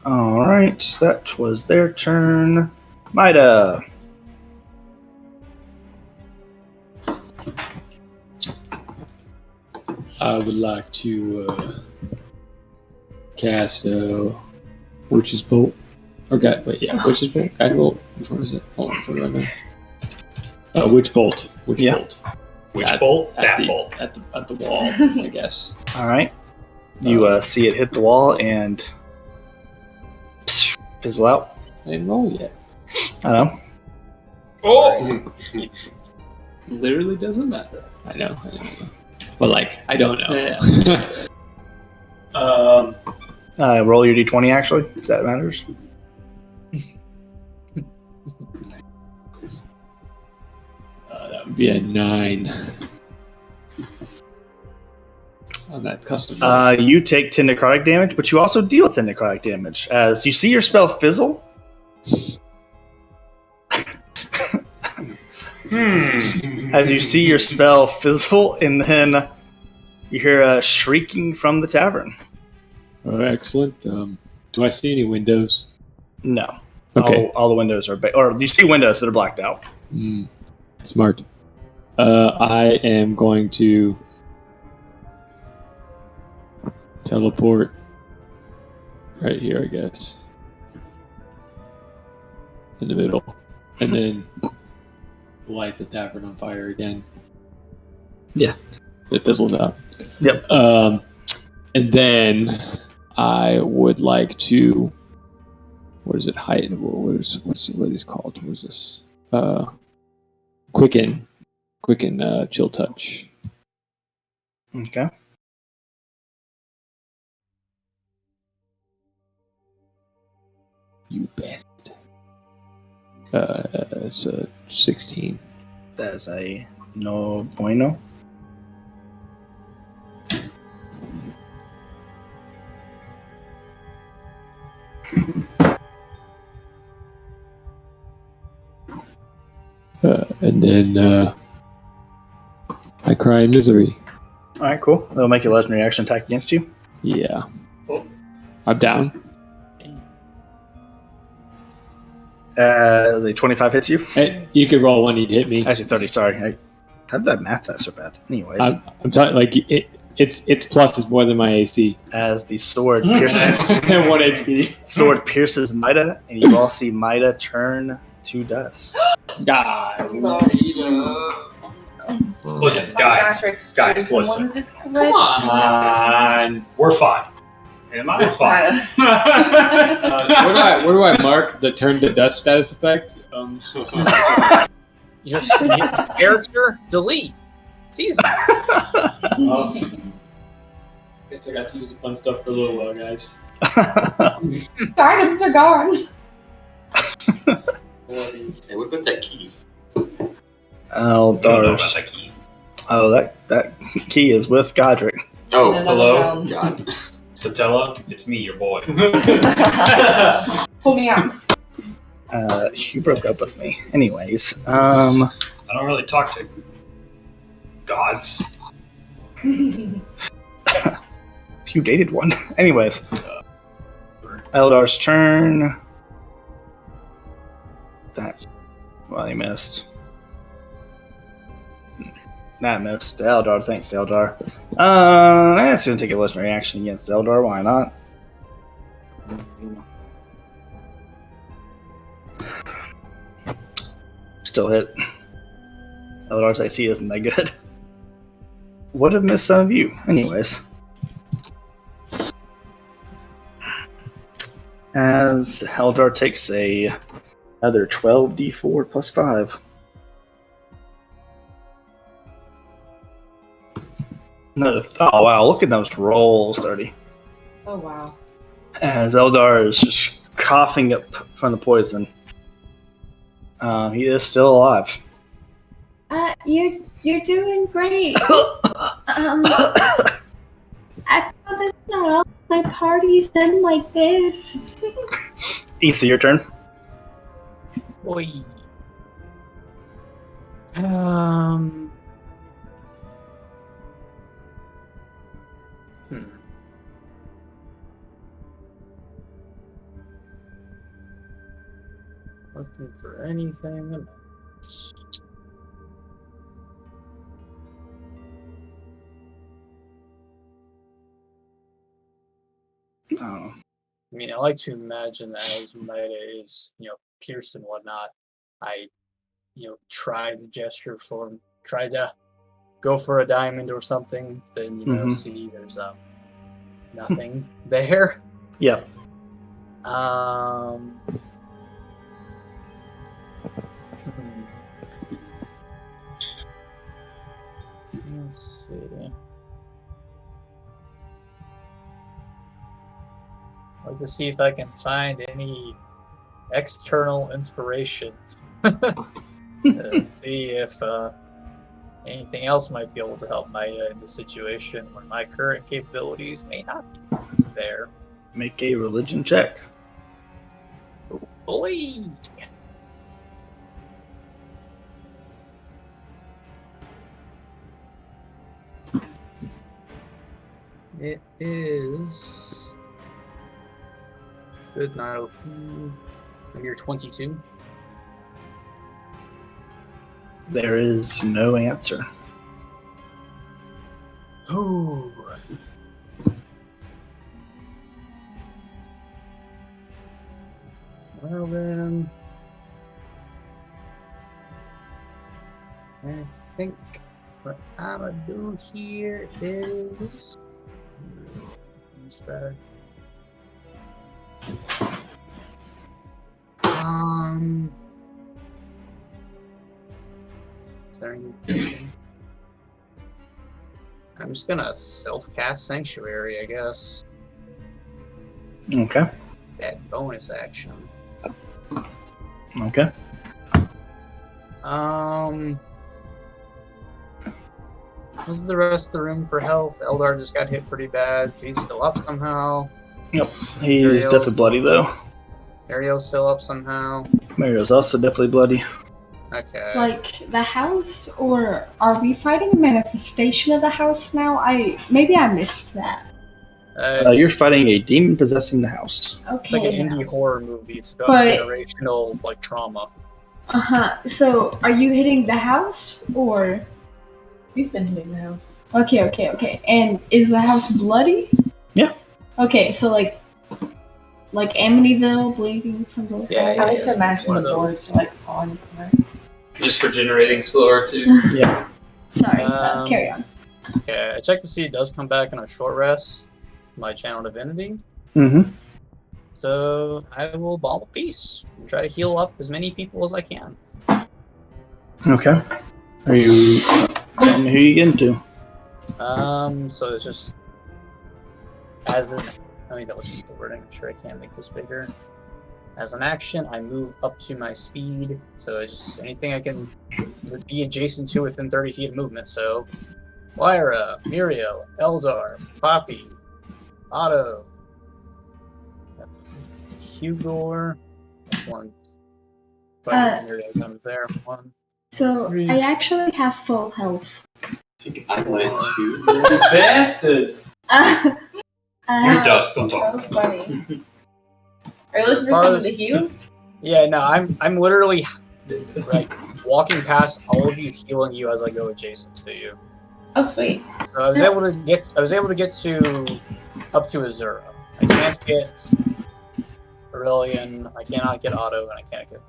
All right, that was their turn. Mida. I would like to cast Witch's Bolt. Witch's Bolt? Guide Bolt? Which one is it? Hold on, what do I know? Witch Bolt. Witch Yeah. Bolt. Which At- bolt? At That the, bolt. At the wall, I guess. All right. You see it hit the wall and Fizzle out. I didn't roll yet. I know. Oh! Literally doesn't matter. I know. But like, I don't know. Roll your d20 actually, if that matters. That would be a 9 on that custom. You take 10 necrotic damage, but you also deal 10 necrotic damage as you see your spell fizzle. As you see your spell fizzle, and then you hear a shrieking from the tavern. Oh, excellent. Do I see any windows? No. Okay. All the windows are or you see windows that are blacked out. Smart. I am going to teleport right here, I guess. In the middle. And then light the tavern on fire again. Yeah. It fizzled out. Yep. And then I would like to. What is it? Height. What is called? What is this? Quicken, chill touch. Okay. You bastard. It's a 16. That is a no bueno. And then I cry in misery. All right, cool. That'll make a legendary action attack against you. Yeah. I'm down. As a 25 hits you. Hey, you could roll one, he'd hit me. Actually, 30. Sorry. How did I math that so bad? Anyways, I'm talking like its plus is more than my AC. as the sword pierces, And 1 HP. sword pierces Mida, and you all see Mida turn to dust. God. Listen, guys, listen. Come Come on. We're fine. Am I fine? Where do I mark the turn to dust status effect? Just character delete. Season. Guess I got to use the fun stuff for a little while, guys. Items are gone. Hey, what about that key? Oh, I don't know about Dars. that key. Oh, that key is with Godric. Oh, Hello? God. Satella, it's me, your boy. Pull me out. You broke up with me. Anyways, I don't really talk to gods. you dated one. Anyways, Eldar's turn. That's well, he missed. That missed. Eldar, thanks, Eldar. That's gonna take a legendary action against Eldar. Why not? Still hit. Eldar's AC isn't that good. Would have missed some of you, anyways. As Eldar takes another 12d4 plus 5. Oh wow, look at those rolls, 30. Oh wow. As Eldar is just coughing up from the poison. He is still alive. You're doing great. I promise not all my parties end like this. Issa, your turn. Oi. Looking for anything. I don't know. I mean, I like to imagine that as Mida is, pierced and whatnot, I, try the gesture for him, try to go for a diamond or something, then, Mhm. see there's nothing there. Yep. Hmm. Let's see. I'd like to see if I can find any external inspiration. See if anything else might be able to help Maya in the situation where my current capabilities may not be there. Make a religion check. Boy! It is good, not OP. You're 22. There is no answer. Ooh. Well then, I think what I'm gonna do here is bad. Is there anything? I'm just gonna self-cast Sanctuary, I guess. Okay. That bonus action. Okay. What's the rest of the room for health? Eldar just got hit pretty bad. He's still up somehow. Yep. He's definitely bloody though. Ariel's still up somehow. Mario's also definitely bloody. Okay. Like the house, or are we fighting a manifestation of the house now? Maybe I missed that. You're fighting a demon possessing the house. Okay. It's like an indie horror movie. It's about But- generational like trauma. So are you hitting the house, or? We've been hitting the house. Okay. And is the house bloody? Yeah. Okay, so like Amityville, bleeding from both Yeah, sides. I like to imagine one of the those. boards like falling apart. Just regenerating slower too. Yeah. Sorry, carry on. Okay, I checked to see it does come back on a short rest. My channel divinity. Mm-hmm. So I will balm a piece and try to heal up as many people as I can. Okay. Are you telling me who you getting to? So it's just as an let me double check the wording. I'm sure I can't make this bigger. As an action, I move up to my speed, so it's just anything I can be adjacent to within 30 feet of movement. So, Lyra, Muriel, Eldar, Poppy, Otto, Hugor, one. Muriel comes there. One. So I actually have full health. I think I went to. Bastards! You're dust, don't talk. So funny. Are you So looking for farthest- someone to heal? Yeah, no, I'm literally like walking past all of you, healing you as I go adjacent to you. Oh, sweet. So I was able to get to up to Azura. I can't get Aurelian, I cannot get Otto, and I can't get.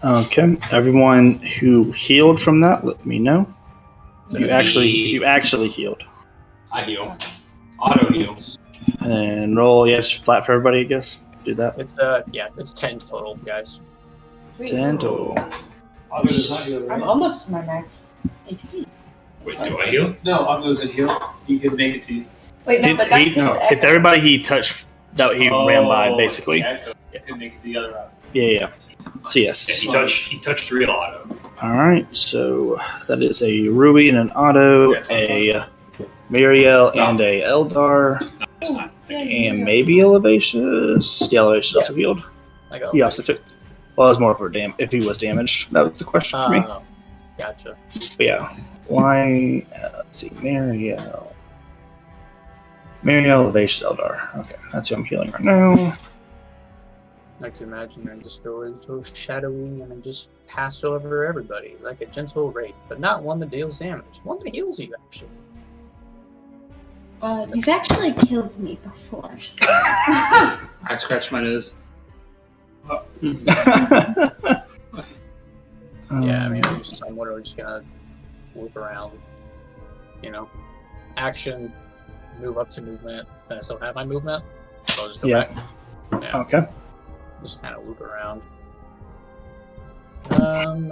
Okay. Everyone who healed from that, let me know. So You actually healed. I heal. Auto heals. And roll, yes, flat for everybody, I guess. Do that. It's it's 10 total, guys. Sweet. 10 total. Auto does not heal. I'm almost to my max HP. Wait, do I heal? No, Auto doesn't heal. You can make it to you. Wait, no, but that's his It's everybody he touched that he ran by, basically. Yeah, you can make it to the other route. Yeah. So yes. Yeah, he touched real auto. Alright, so that is a Ruby and an Otto, a Muriel, and a Eldar, No, it's not. and maybe Elevacious. Yeah, Elevacious also healed. I go. He also took. Well, it was more for if he was damaged. That was the question for me. Oh, gotcha. But yeah, why? Let's see, Muriel, Elevacious, Eldar. Okay, that's who I'm healing right now. I like to imagine I just go into shadowing and then just pass over everybody like a gentle wraith, but not one that deals damage. One that heals you, actually. You've actually killed me before, so. I scratched my nose. Yeah, I mean, I'm literally just gonna loop around, action, move up to movement, then I still have my movement, so I'll just go Yeah. back. Yeah, Okay. just kind of loop around.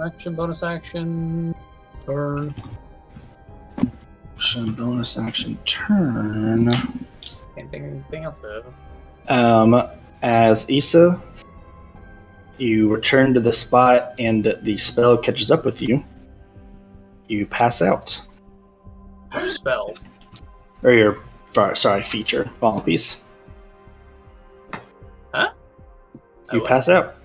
Action, bonus action, turn. Action, bonus action, turn. Can't think of anything else of. As Issa, you return to the spot and the spell catches up with you. You pass out. Spell. Or your, feature, bomb piece. Huh? You pass out.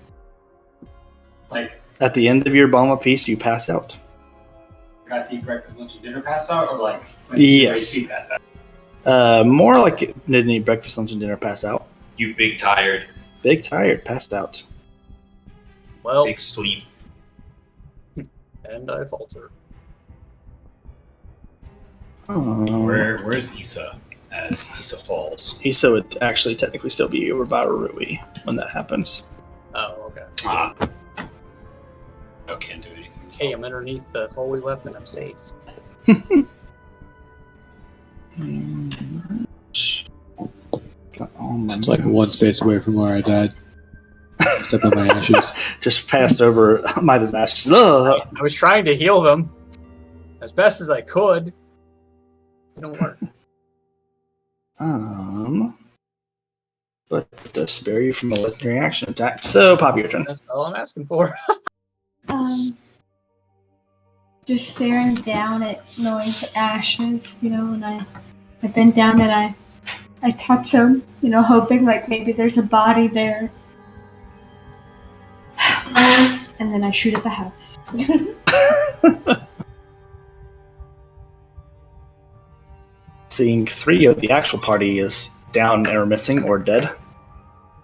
Like, At the end of your bomb piece, you pass out. got to eat breakfast, lunch, and dinner pass out, or like when you Yes. eat pass out? More like didn't eat breakfast, lunch, and dinner, pass out. You big tired, Big tired, passed out. Well, big sleep. and I falter. Where's Issa as Issa falls? Issa would actually technically still be over by Rui when that happens. Oh, okay. Ah. I can't do anything. Hey, I'm underneath the holy weapon. I'm safe. Got all my It's like one space away from where I died. Step on my ashes. just passed over my disasters. Ugh. I was trying to heal them as best as I could. Didn't work. But it does spare you from a legendary action attack. So, Poppy, your turn. That's all I'm asking for. Just staring down at Noah's ashes, and I bend down and I touch him, hoping like maybe there's a body there. And then I shoot at the house. Seeing 3 of the actual party is down or missing or dead.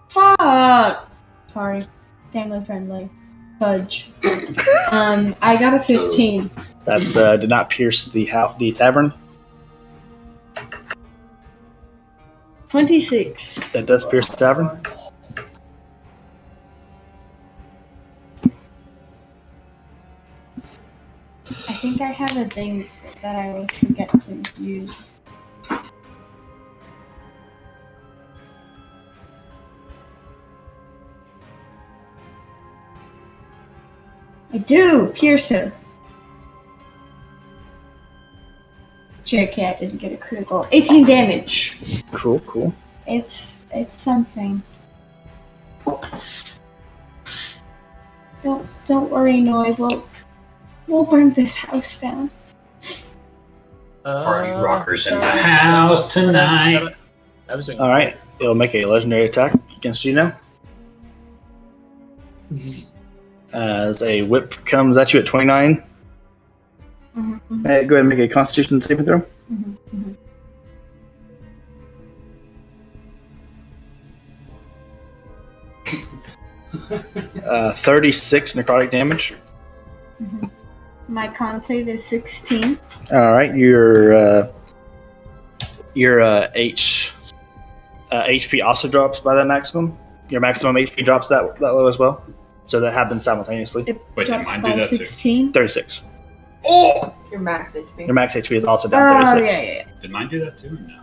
Fuck! Sorry. Family friendly. Fudge. I got a 15. That's did not pierce the tavern. 26. That does pierce the tavern. I think I have a thing that I always forget to use. I do! Piercer. JK, I didn't get a critical. 18 damage. Cool. It's something. Don't worry, Noi. We'll burn this house down. Party rockers in the house tonight. I was doing All right, it'll make a legendary attack against you now. As a whip comes at you at 29. Mm-hmm. Go ahead and make a Constitution saving throw. Mm-hmm. 36 necrotic damage. Mm-hmm. My con save is 16. All right, your HP also drops by that maximum. Your maximum HP drops that low as well. So that happens simultaneously. It Wait, did drops mine by do that too? 16. 36. Oh! Your max HP. Your max HP is also down Oh, 36. yeah. Did mine do that too or no?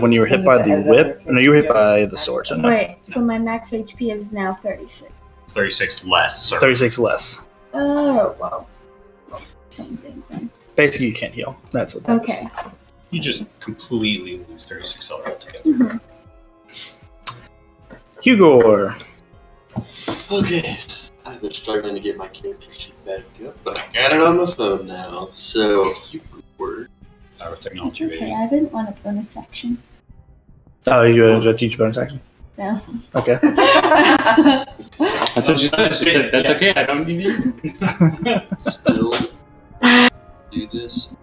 When you were hit by the whip, no, you were hit by the sword. So no. Wait, so my max HP is now 36. 36 less, sir. 36 less. Oh, well. Same thing then. Basically, you can't heal. That's what that is. Okay. You just completely lose 36 health altogether. Mm-hmm. Hugor. Okay. I've been struggling to get my character sheet back up, but I got it on my phone now. So, word. Our It's technology okay, rating. I didn't want a bonus section. Oh, you going to teach bonus action? No. Okay. That's what she said. She said, that's okay, I don't need you. Still do this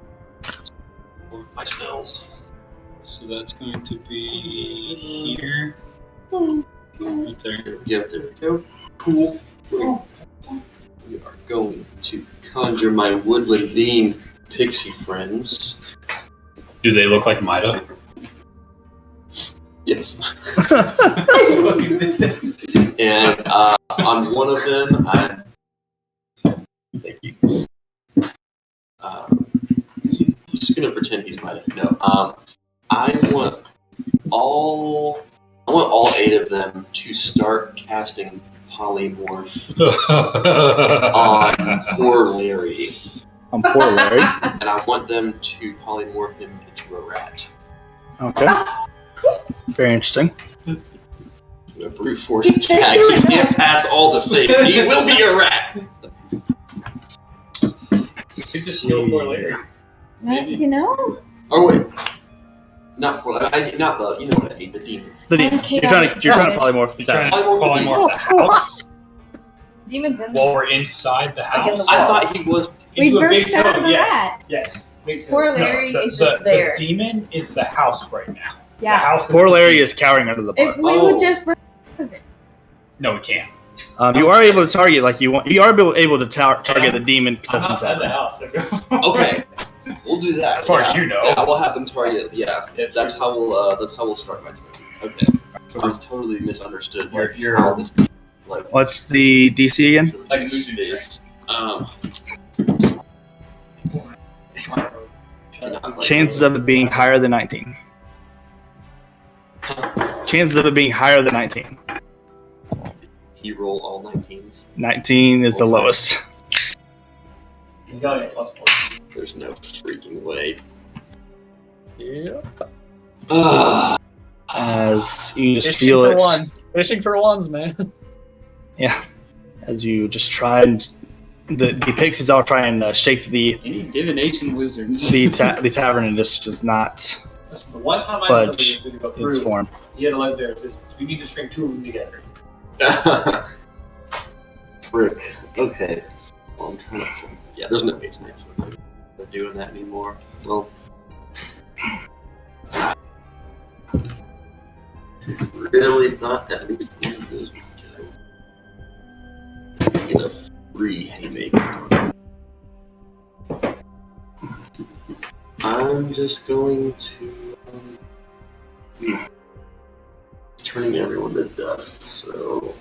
for my spells. So that's going to be here. Oh, Right there. Yep, there we go. Cool. We are going to conjure my woodland being pixie friends. Do they look like Mida? Yes. And on one of them, thank you. I'm just gonna pretend he's Mida. No. I want want all 8 of them to start casting polymorph on poor Larry. On poor Larry. And I want them to polymorph him into a rat. Okay. Very interesting. A brute force attack. He can't pass all the saves. He will be a rat. Just kill poor Larry. You know? Oh wait, not poor. Not the. You know what I mean? The demon. You're trying to polymorph the He's trying town. to polymorph the house Demons in while we're inside the Like in house. the I thought he was. We Into a big burst out of toad, the yes. rat. Yes. Big toad. Poor Larry is just there. The demon is the house right now. The Yeah. house Poor the Larry demon. is cowering under the bar. If we would just burst out of it. No, we can't. You are able to target like you want. You are able to target the demon possessed I'm outside the town. house. Okay, we'll do that. As far as you know. Yeah, we'll have them target. Yeah, that's how we'll start my turn. Okay. So I was totally misunderstood. You're- how this like What's the DC again? It's like a Musu is. Chances of it being higher than 19. Chances of it being higher than 19. You roll all 19s. 19 is the lowest. He's got a +4. There's no freaking way. Yeah. As you just Fishing feel for it. ones. Fishing for ones, man. Yeah. As you just try and the pixies all try and shape the Any divination wizards? the tavern and just does not That's the one time I budge had to go its through. form. He had a legendary resistance. We need to string 2 of them together. Frick. Okay. Well, I'm trying to. Yeah, there's no base next one. We're doing that anymore. Well. Really not at least one of those we can get a free haymaker. I'm just going to turning everyone to dust, so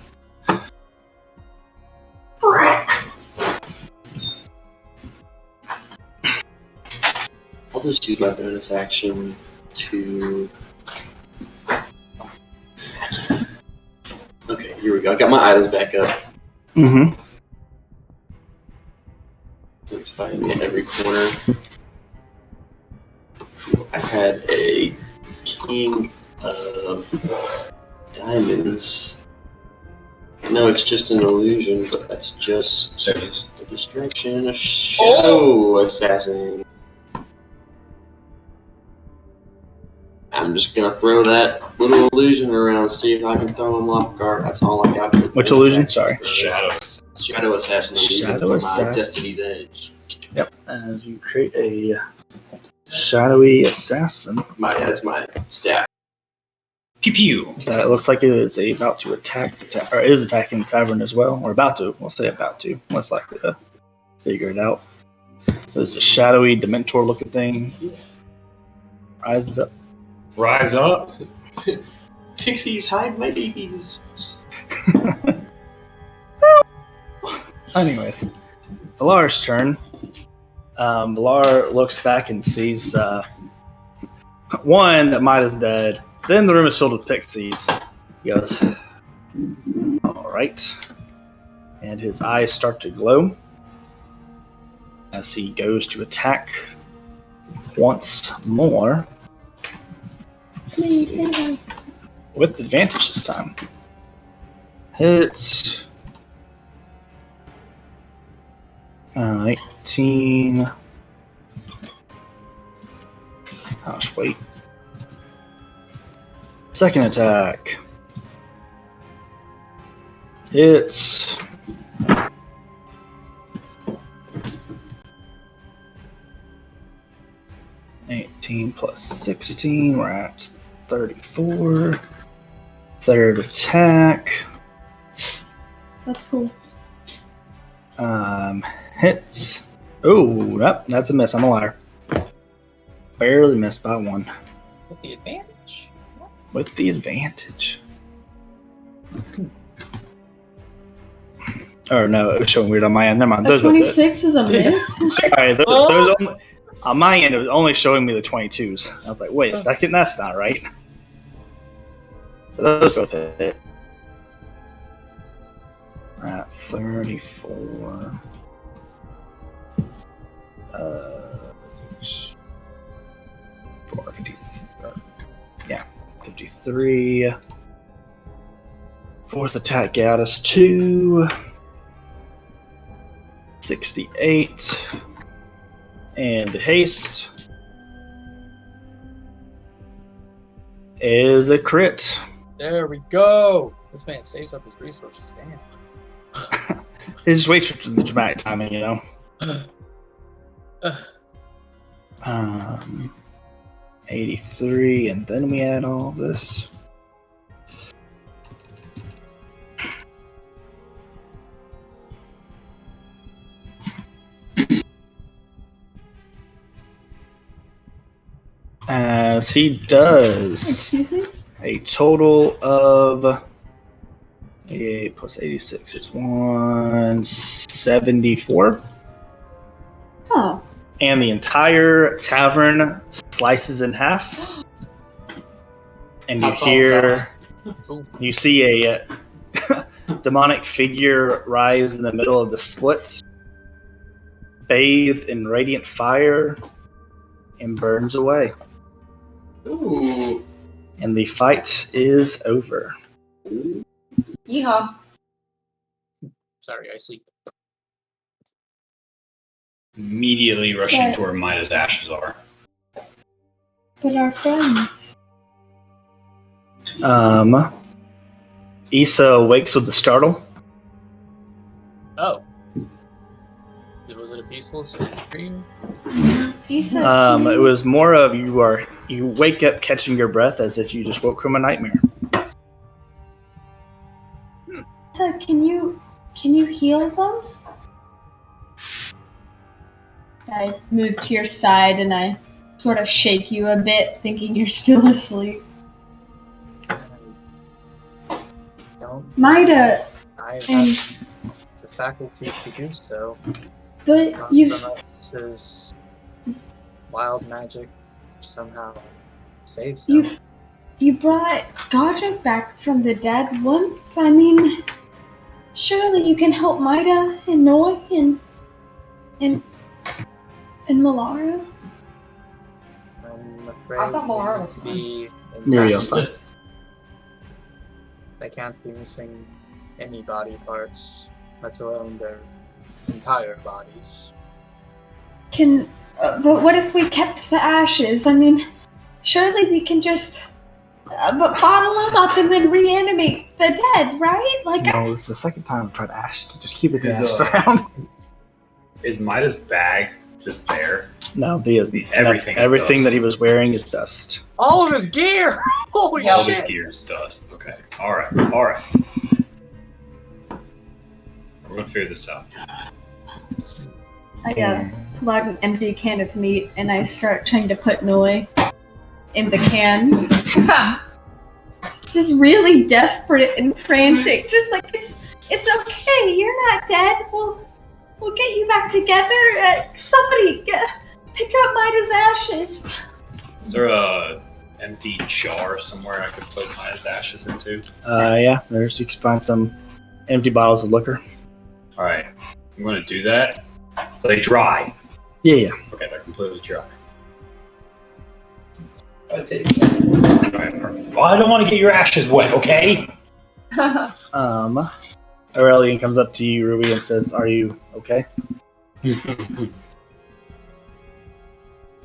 I'll just use my bonus action to. Okay, here we go. I got my items back up. Mm-hmm. It's fighting me at every corner. I had a king of diamonds. No, it's just an illusion, but that's just a distraction. A shadow assassin. I'm just gonna throw that little illusion around, see if I can throw him off guard. That's all I got. Which illusion? Sorry. Shadows. Shadow assassin. illusion Shadow for my assassin. Destiny's Edge. Yep. As you create a shadowy assassin That's my staff. Pew pew. that looks like it is about to attack the or is attacking the tavern as well, or about to. We'll say about to. Most likely to figure it out. There's a shadowy Dementor looking thing. Rises up. Rise up. Pixies, hide my babies. Anyways, Valar's turn. Valar looks back and sees one that Might is dead. Then the room is filled with pixies. He goes, all right. And his eyes start to glow as he goes to attack once more. Please save us. With advantage this time. Hits. 18. Gosh, wait. Second attack. Hits. $18 plus 16. We're at 34. Third attack. That's cool. Hits. Oh, nope, that's a miss. I'm a liar. Barely missed by 1. With the advantage. With the advantage. Or no, it was showing weird on my end. Never mind. A Those both hit. 26 is a miss? Sorry, those only, on my end, it was only showing me the 22s. I was like, wait a second, that's not right. So those both hit. We're at 34. 53. Fourth attack got us 2. 68. And haste is a crit. There we go. This man saves up his resources. Damn. He just waits for the dramatic timing, you know. 83, and then we add all this. As he does Excuse me? a total of 88 plus 86 is 174. Oh. And the entire tavern slices in half. And you How tall is hear, Ooh. you see a demonic figure rise in the middle of the split, bathed in radiant fire, and burns away. Ooh. And the fight is over. Yeehaw. Sorry, I sleep. Immediately rushing But- to where Mida's ashes are. But our friends. Issa awakes with a startle. Oh. Was it a peaceful dream? He said, It was more of you wake up catching your breath as if you just woke from a nightmare. can you heal them? I move to your side and I sort of shake you a bit, thinking you're still asleep. Don't Mida, I and have the faculties to do so. but Not you've unless his wild magic somehow saves him. you brought Godric back from the dead once. I mean, surely you can help Mida and Noi and Malara. I'm afraid I thought Malara they was need to be Muriel's intact. fine. They can't be missing any body parts, let alone their entire bodies. But what if we kept the ashes? I mean, surely we can just bottle them up and then reanimate the dead, right? Like, No, it's the second time I've tried Ash to just keep it Is, dashed around. Is Mida's bag just there? No, he is Everything's everything dust. that he was wearing is dust. All of his gear! Holy All this shit! gear's dust. Okay. Alright. Alright. We're gonna figure this out. I pull out an empty can of meat and I start trying to put Noi in the can. Just really desperate and frantic. Just like, it's okay. You're not dead. We'll get you back together. Somebody pick up Mida's ashes. Is there a empty jar somewhere I could put Mida's ashes into? Yeah, you can find some empty bottles of liquor. Alright. I'm gonna do that. Are they dry? Yeah. Okay, they're completely dry. Okay. Alright, perfect. Well, I don't want to get your ashes wet, okay? Aurelian comes up to you, Ruby, and says, "Are you okay?"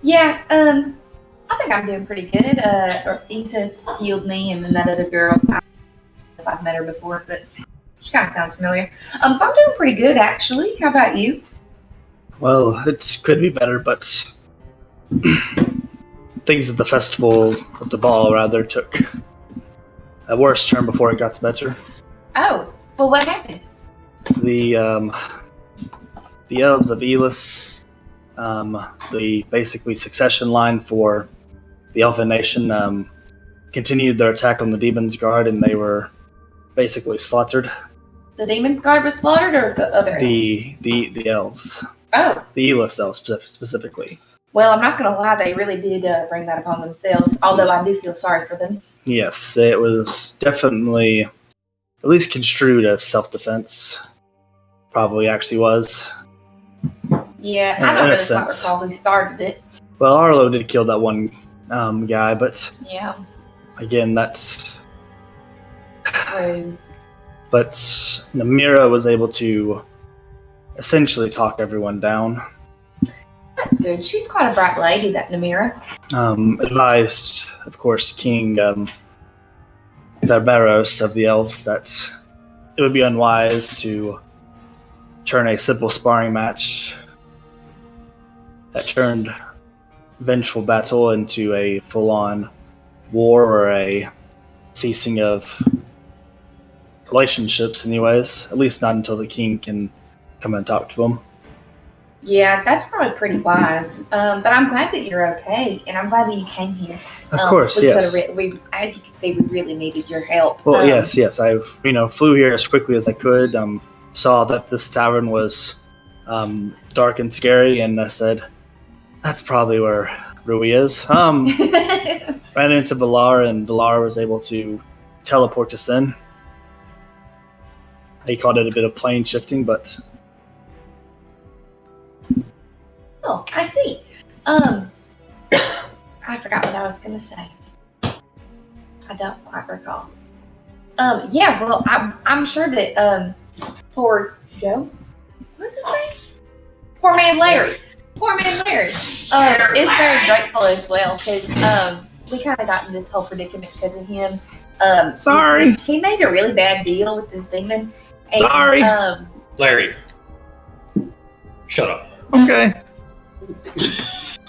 Yeah, I think I'm doing pretty good. Issa healed me, and then that other girl, I don't know if I've met her before, but she kind of sounds familiar. So I'm doing pretty good, actually. How about you? Well, it could be better, but things at the festival, at the ball rather, took a worse turn before it got better. Oh, well, what happened? The elves of Elis, the basically succession line for the Elfin Nation, continued their attack on the Demon's Guard, and they were basically slaughtered. The Demon's Guard was slaughtered, or the other elves? The elves, Oh, the Elis elves specifically. well, I'm not going to lie. They really did bring that upon themselves, although I do feel sorry for them. Yes, it was definitely at least construed as self-defense. Probably actually was. Yeah, In I don't a really sense. recall who started it. Well, Arlo did kill that one guy, but Yeah, again, that's. rude. But Namira was able to essentially talk everyone down. That's good. She's quite a bright lady, that Namira. Advised, of course, King Verberos of the Elves that it would be unwise to turn a simple sparring match that turned vengeful battle into a full-on war or a ceasing of relationships anyways, at least not until the king can come and talk to him. Yeah, that's probably pretty wise. But I'm glad that you're okay, and I'm glad that you came here. Of course, we yes. we, as you can see, we really needed your help. Well, yes. I flew here as quickly as I could. Saw that this tavern was dark and scary, and I said, "That's probably where Rui is." Ran into Valar, and Valar was able to teleport us in. He called it a bit of plane shifting, but Oh, I see. I forgot what I was going to say. I don't quite recall. Yeah, well, I'm sure that poor Joe, what's his name? Poor man Larry. Poor man Larry is very grateful as well because we kind of got in this whole predicament because of him. Sorry. He made a really bad deal with this demon. And, Sorry. Larry, shut up. Okay.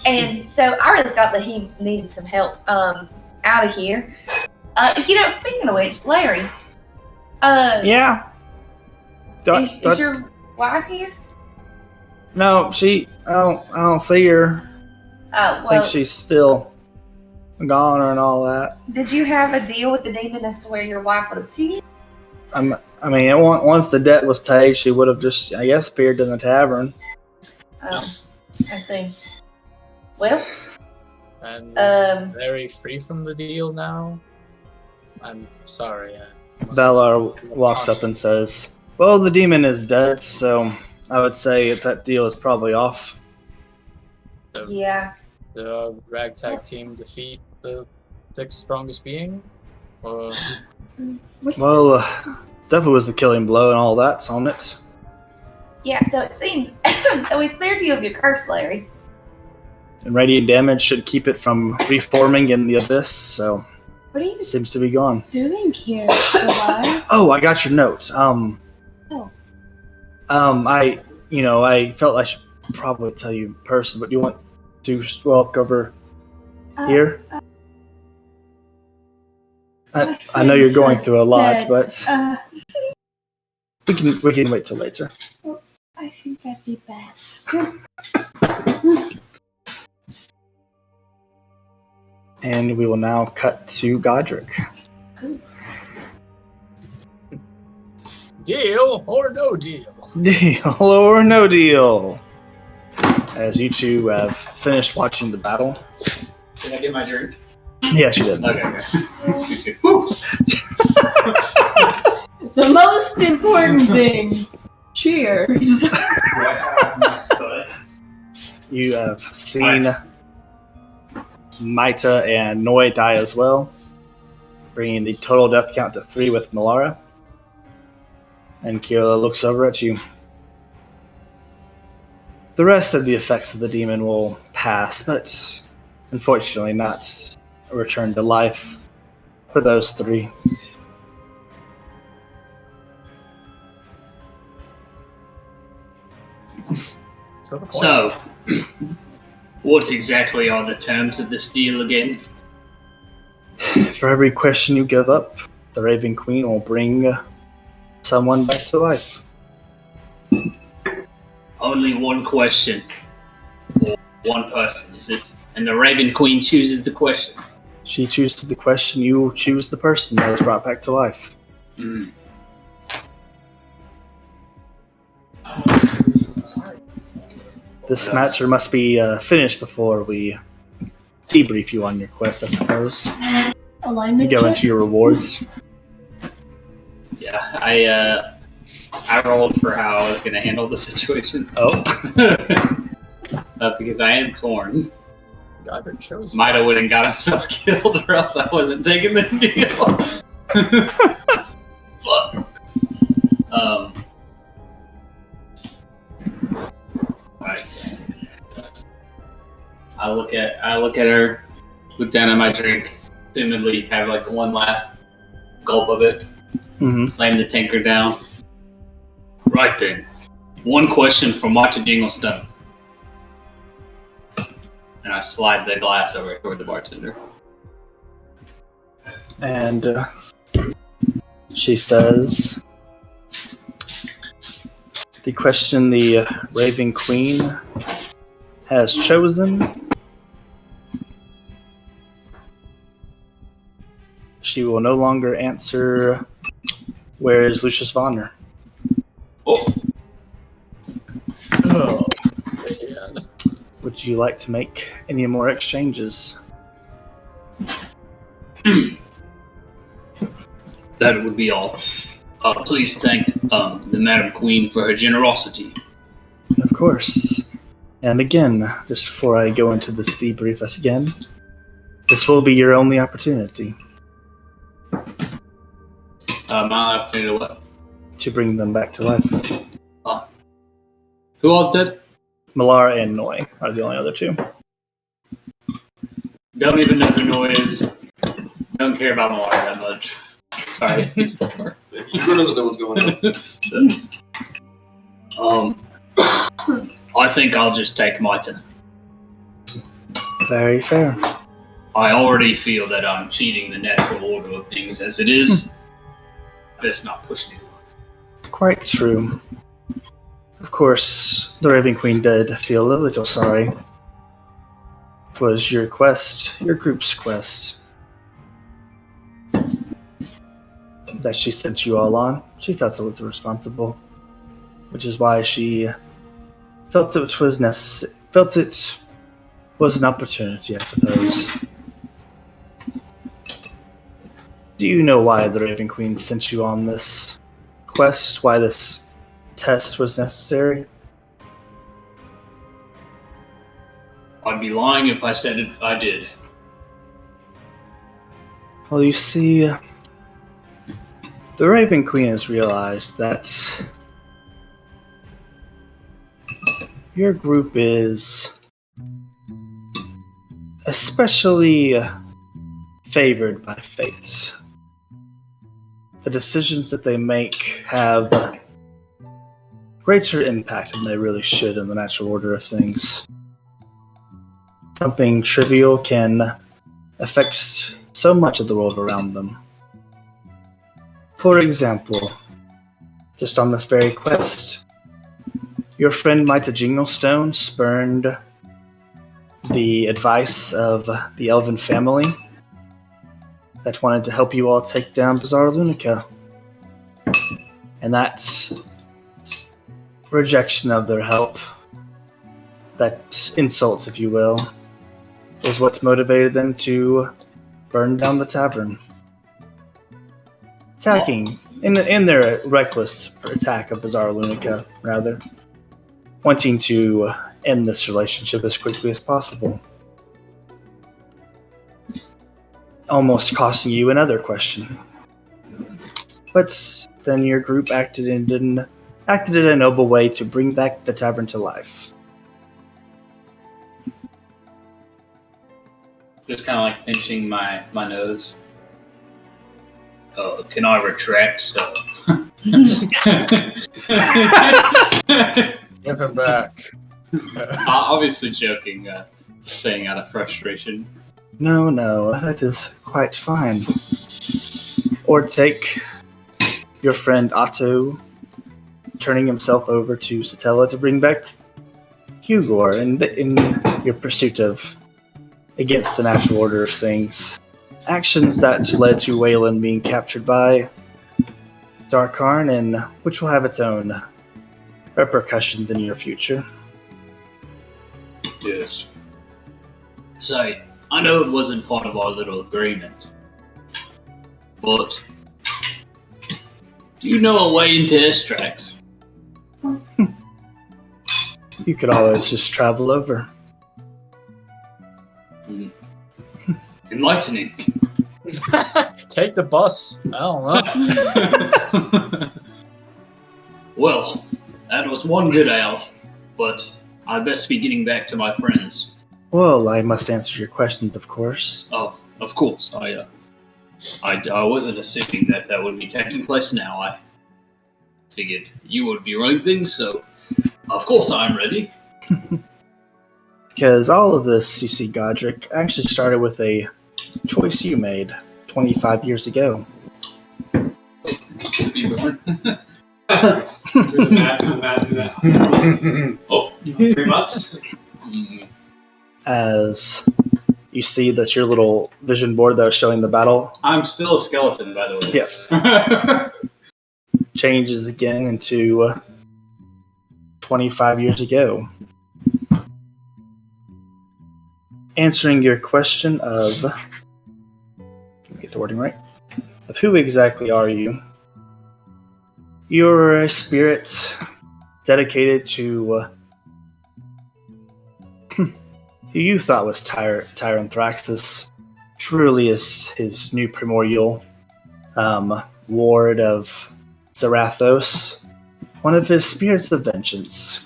And so I really thought that he needed some help out of here. Speaking of which, Larry. Yeah. Is your wife here? No, I don't see her. Oh, I well, think she's still a goner and all that. did you have a deal with the demon as to where your wife would appear? Once the debt was paid, she would have just, I guess, appeared in the tavern. Oh, I see. Well, And is Larry free from the deal now? I'm sorry. Valar walks up and says, "Well, the demon is dead, so I would say that deal is probably off." yeah. The ragtag team defeat the sixth strongest being? Or Well, definitely was the killing blow and all that's on it. Yeah, so it seems that we've cleared you of your curse, Larry. And radiant damage should keep it from reforming in the abyss, so What are you it seems to be gone. doing here, Valar? Oh, I got your notes. I felt I should probably tell you in person, but do you want to walk over here? I know you're going through a lot, Dead. but we can wait till later. I think that'd be best. And we will now cut to Godric. deal or no deal? Deal or no deal? As you two have finished watching the battle. Did I get my drink? Yes, you did. Okay. The most important thing. Cheers. You have seen Maita and Noi die as well, bringing the total death count to 3 with Melara. And Kira looks over at you. The rest of the effects of the demon will pass, but unfortunately not a return to life for those 3. So, what exactly are the terms of this deal again? For every question you give up, the Raven Queen will bring someone back to life. Only one question. Or one person, is it? And the Raven Queen chooses the question. She chooses the question, you choose the person that is brought back to life. Mm. This matter must be finished before we debrief you on your quest, I suppose. Alignment go check? into your rewards. Yeah, I rolled for how I was going to handle the situation. Oh, Because I am torn. God, chose. Might have went and got himself killed, or else I wasn't taking the deal. But, right. I look at her, look down at my drink, timidly have like one last gulp of it, slam the tanker down. Right then, one question from Marta Jinglestone. And I slide the glass over toward the bartender. and she says, the question the Raven Queen has chosen. She will no longer answer, where is Lucius Vonner? Oh, Oh, man. Would you like to make any more exchanges? that would be all. Please thank the Madam Queen for her generosity. Of course. And again, just before I go into this debrief us again, this will be your only opportunity My opportunity to what? to bring them back to life. Who else did? Malara and Noi are the only other two. Don't even know who Noy is. Don't care about Malar that much. Sorry. He doesn't know what's going on. I think I'll just take my turn. Very fair. I already feel that I'm cheating the natural order of things as it is. Best not push me. Quite true. Of course, the Raven Queen did feel a little sorry. It was your quest, your group's quest, that she sent you all on. She felt a little responsible, which is why she felt it was necessary. Felt it was an opportunity, I suppose. Do you know why the Raven Queen sent you on this quest? Why this test was necessary? I'd be lying if I said it. I did. Well, you see, the Raven Queen has realized that your group is especially favored by fate. The decisions that they make have greater impact than they really should in the natural order of things. Something trivial can affect so much of the world around them. For example, just on this very quest, your friend Mita Jinglestone spurned the advice of the elven family that wanted to help you all take down Bizarre Lunica. And that rejection of their help, that insult, if you will, is what motivated them to burn down the tavern. Attacking, in their reckless attack of Bizarre Lunica, rather, wanting to end this relationship as quickly as possible. Almost costing you another question. But then your group acted in a noble way to bring back the tavern to life. Just kind of like pinching my nose. Can I retract? Give him back. Obviously joking, saying out of frustration. No, that is quite fine. Or take your friend Otto turning himself over to Satella to bring back Hugor in your pursuit of against the natural order of things. Actions that led to Waylon being captured by Darkarn, and which will have its own repercussions in your future. Yes. So, I know it wasn't part of our little agreement, but do you know a way into Estrax? You could always just travel over. Enlightening. Take the bus. I don't know. Well, that was one good out, but I'd best be getting back to my friends. Well, I must answer your questions, of course. Oh, of course. I wasn't assuming that would be taking place now. I figured you would be running things, so of course I'm ready. Because all of this, you see, Godric, actually started with a choice you made 25 years ago. Oh, $3? As you see that your little vision board that was showing the battle, I'm still a skeleton, by the way. yes, changes again into 25 years ago. Answering your question of, let me get the wording right, of who exactly are you? You're a spirit dedicated to who you thought was Tyrant Thraxus. Truly is his new primordial ward of Zarathos, one of his spirits of vengeance.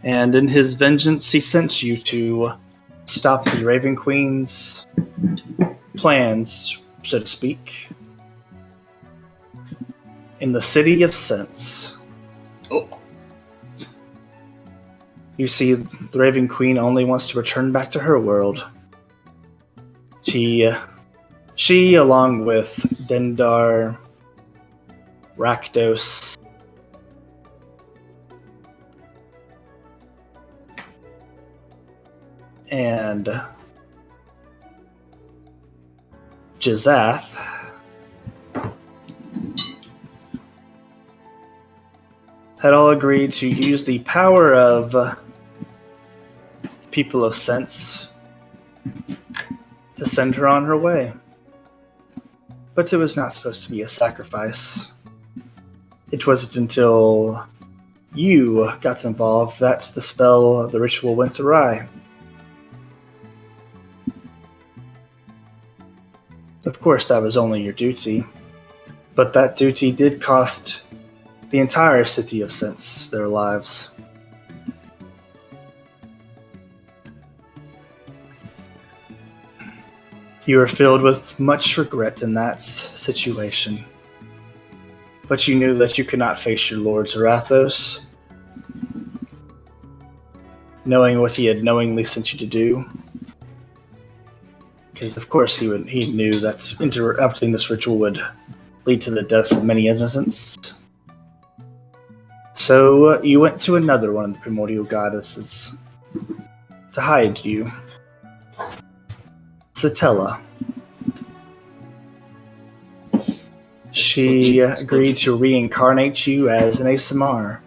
And in his vengeance, he sent you to stop the Raven Queen's plans, so to speak, in the City of Sense. Oh. You see, the Raven Queen only wants to return back to her world. She along with Dendar, Rakdos, and Jazath had all agreed to use the power of people of sense to send her on her way. But it was not supposed to be a sacrifice. It wasn't until you got involved that the spell of the ritual went awry. Of course, that was only your duty, but that duty did cost the entire City of Sense their lives. You were filled with much regret in that situation, but you knew that you could not face your Lord Zarathos, knowing what he had knowingly sent you to do. Because of course he knew that interrupting this ritual would lead to the deaths of many innocents. So you went to another one of the primordial goddesses to hide you. Satella. She agreed to reincarnate you as an ASMR,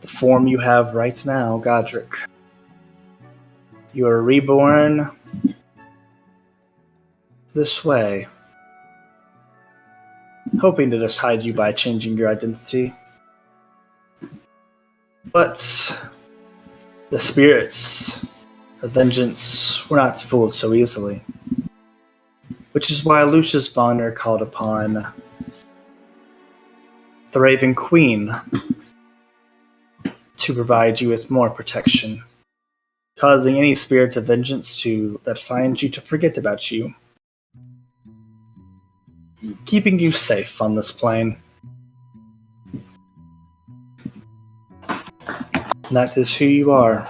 the form you have right now, Godric. You are reborn this way, hoping to just hide you by changing your identity. But the spirits of vengeance were not fooled so easily, which is why Lucius Vonner called upon the Raven Queen to provide you with more protection, causing any spirit of vengeance that finds you to forget about you, keeping you safe on this plane. That is who you are.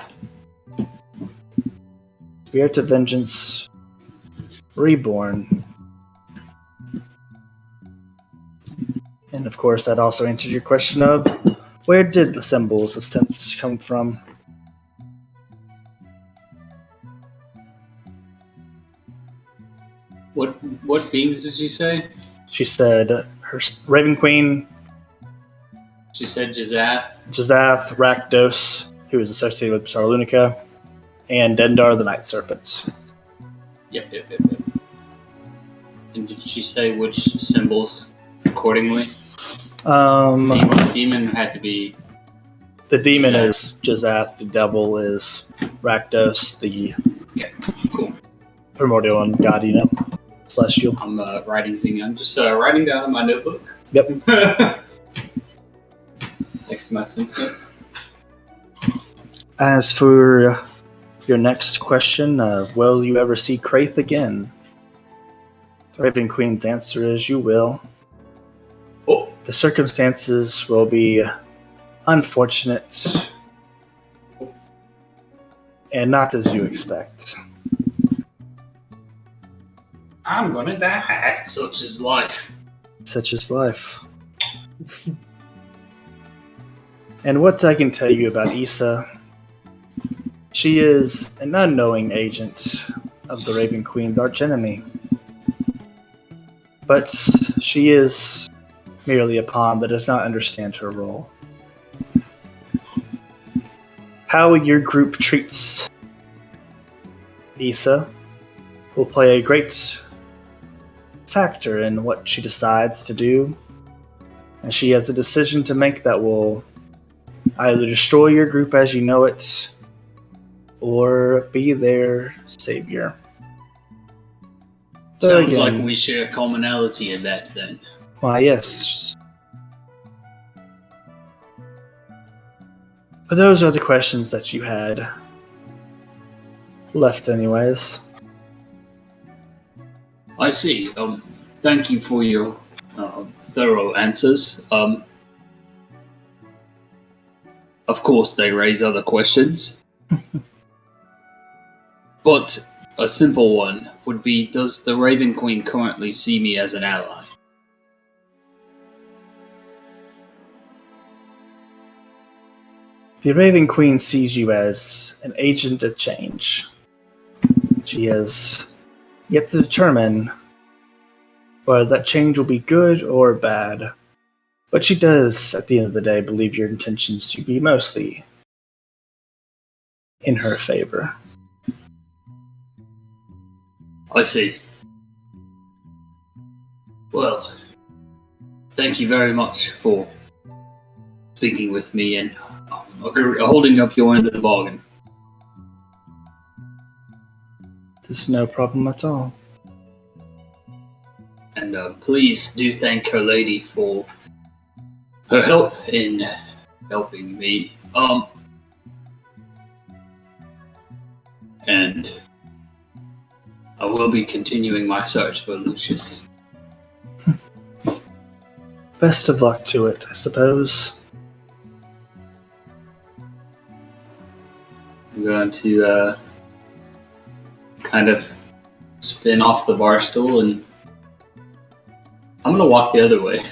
Spirit of Vengeance, reborn. And of course, that also answers your question of where did the symbols of sense come from? What beings did she say? She said her Raven Queen, She said Jazath. Jazath, Rakdos, who is associated with Sarlunica, and Dendar the Night Serpent. Yep. And did she say which symbols accordingly? Demon had to be. The demon is Jazath, the devil is Rakdos, the Cool. primordial and god, celestial. I'm I'm just writing down in my notebook. Yep. Next to my sense notes. As for your next question, will you ever see Kraith again? The Raven Queen's answer is you will. Oh. The circumstances will be unfortunate and not as you expect. I'm gonna die. Such is life. Such is life. And what I can tell you about Issa, she is an unknowing agent of the Raven Queen's archenemy. But she is merely a pawn that does not understand her role. How your group treats Issa will play a great factor in what she decides to do, and she has a decision to make that will either destroy your group as you know it or be their savior. So Sounds again, like we share commonality in that then. why, yes. But those are the questions that you had left anyways. I see. Thank you for your thorough answers. Of course, they raise other questions. But a simple one would be, does the Raven Queen currently see me as an ally? The Raven Queen sees you as an agent of change. She has yet to determine whether that change will be good or bad. But she does, at the end of the day, believe your intentions to be mostly in her favor. I see. Well, thank you very much for speaking with me and holding up your end of the bargain. There's no problem at all. And please do thank her lady for her help in helping me. And I will be continuing my search for Lucius. Best of luck to it, I suppose. I'm going to kind of spin off the bar stool and I'm going to walk the other way.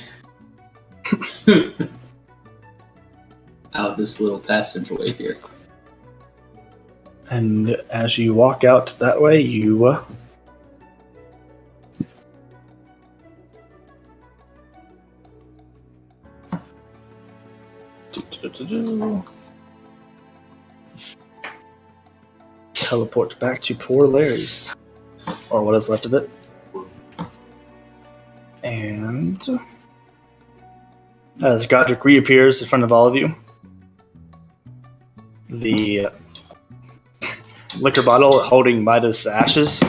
Out this little passageway here. And as you walk out that way, you teleport back to poor Larry's, or what is left of it. And as Godric reappears in front of all of you, the liquor bottle holding Midas' ashes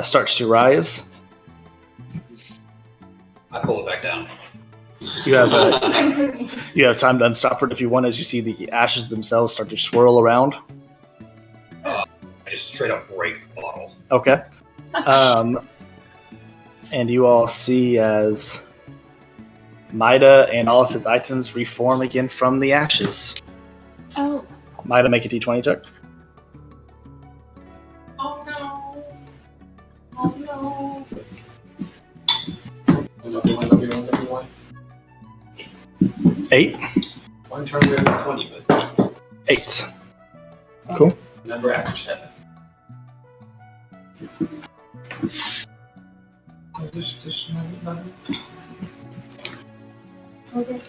starts to rise. I pull it back down. You have time to unstop it if you want, as you see the ashes themselves start to swirl around. I just straight up break the bottle. Okay. And you all see as Mida and all of his items reform again from the ashes. Oh. Mida, make a d20 check. Oh no. Oh no. One 8. turn we have 20, but 8. Cool. number after 7.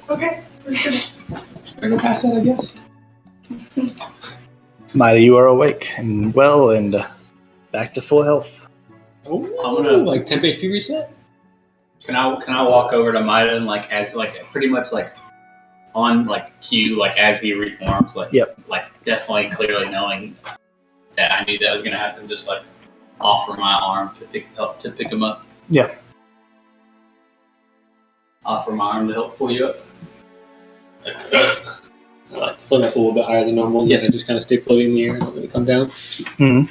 Okay. I go past that, I guess. Mida, you are awake and well and back to full health. Oh, I'm gonna- like temp HP reset. Can I walk over to Maida and as pretty much on cue as he reforms Yep. definitely clearly knowing that I knew that was gonna happen, just offer my arm to pick him up. Yeah. Offer my arm to help pull you up. Float up a little bit higher than normal. Yeah, and just kind of stay floating in the air and not really come down. Mm-hmm.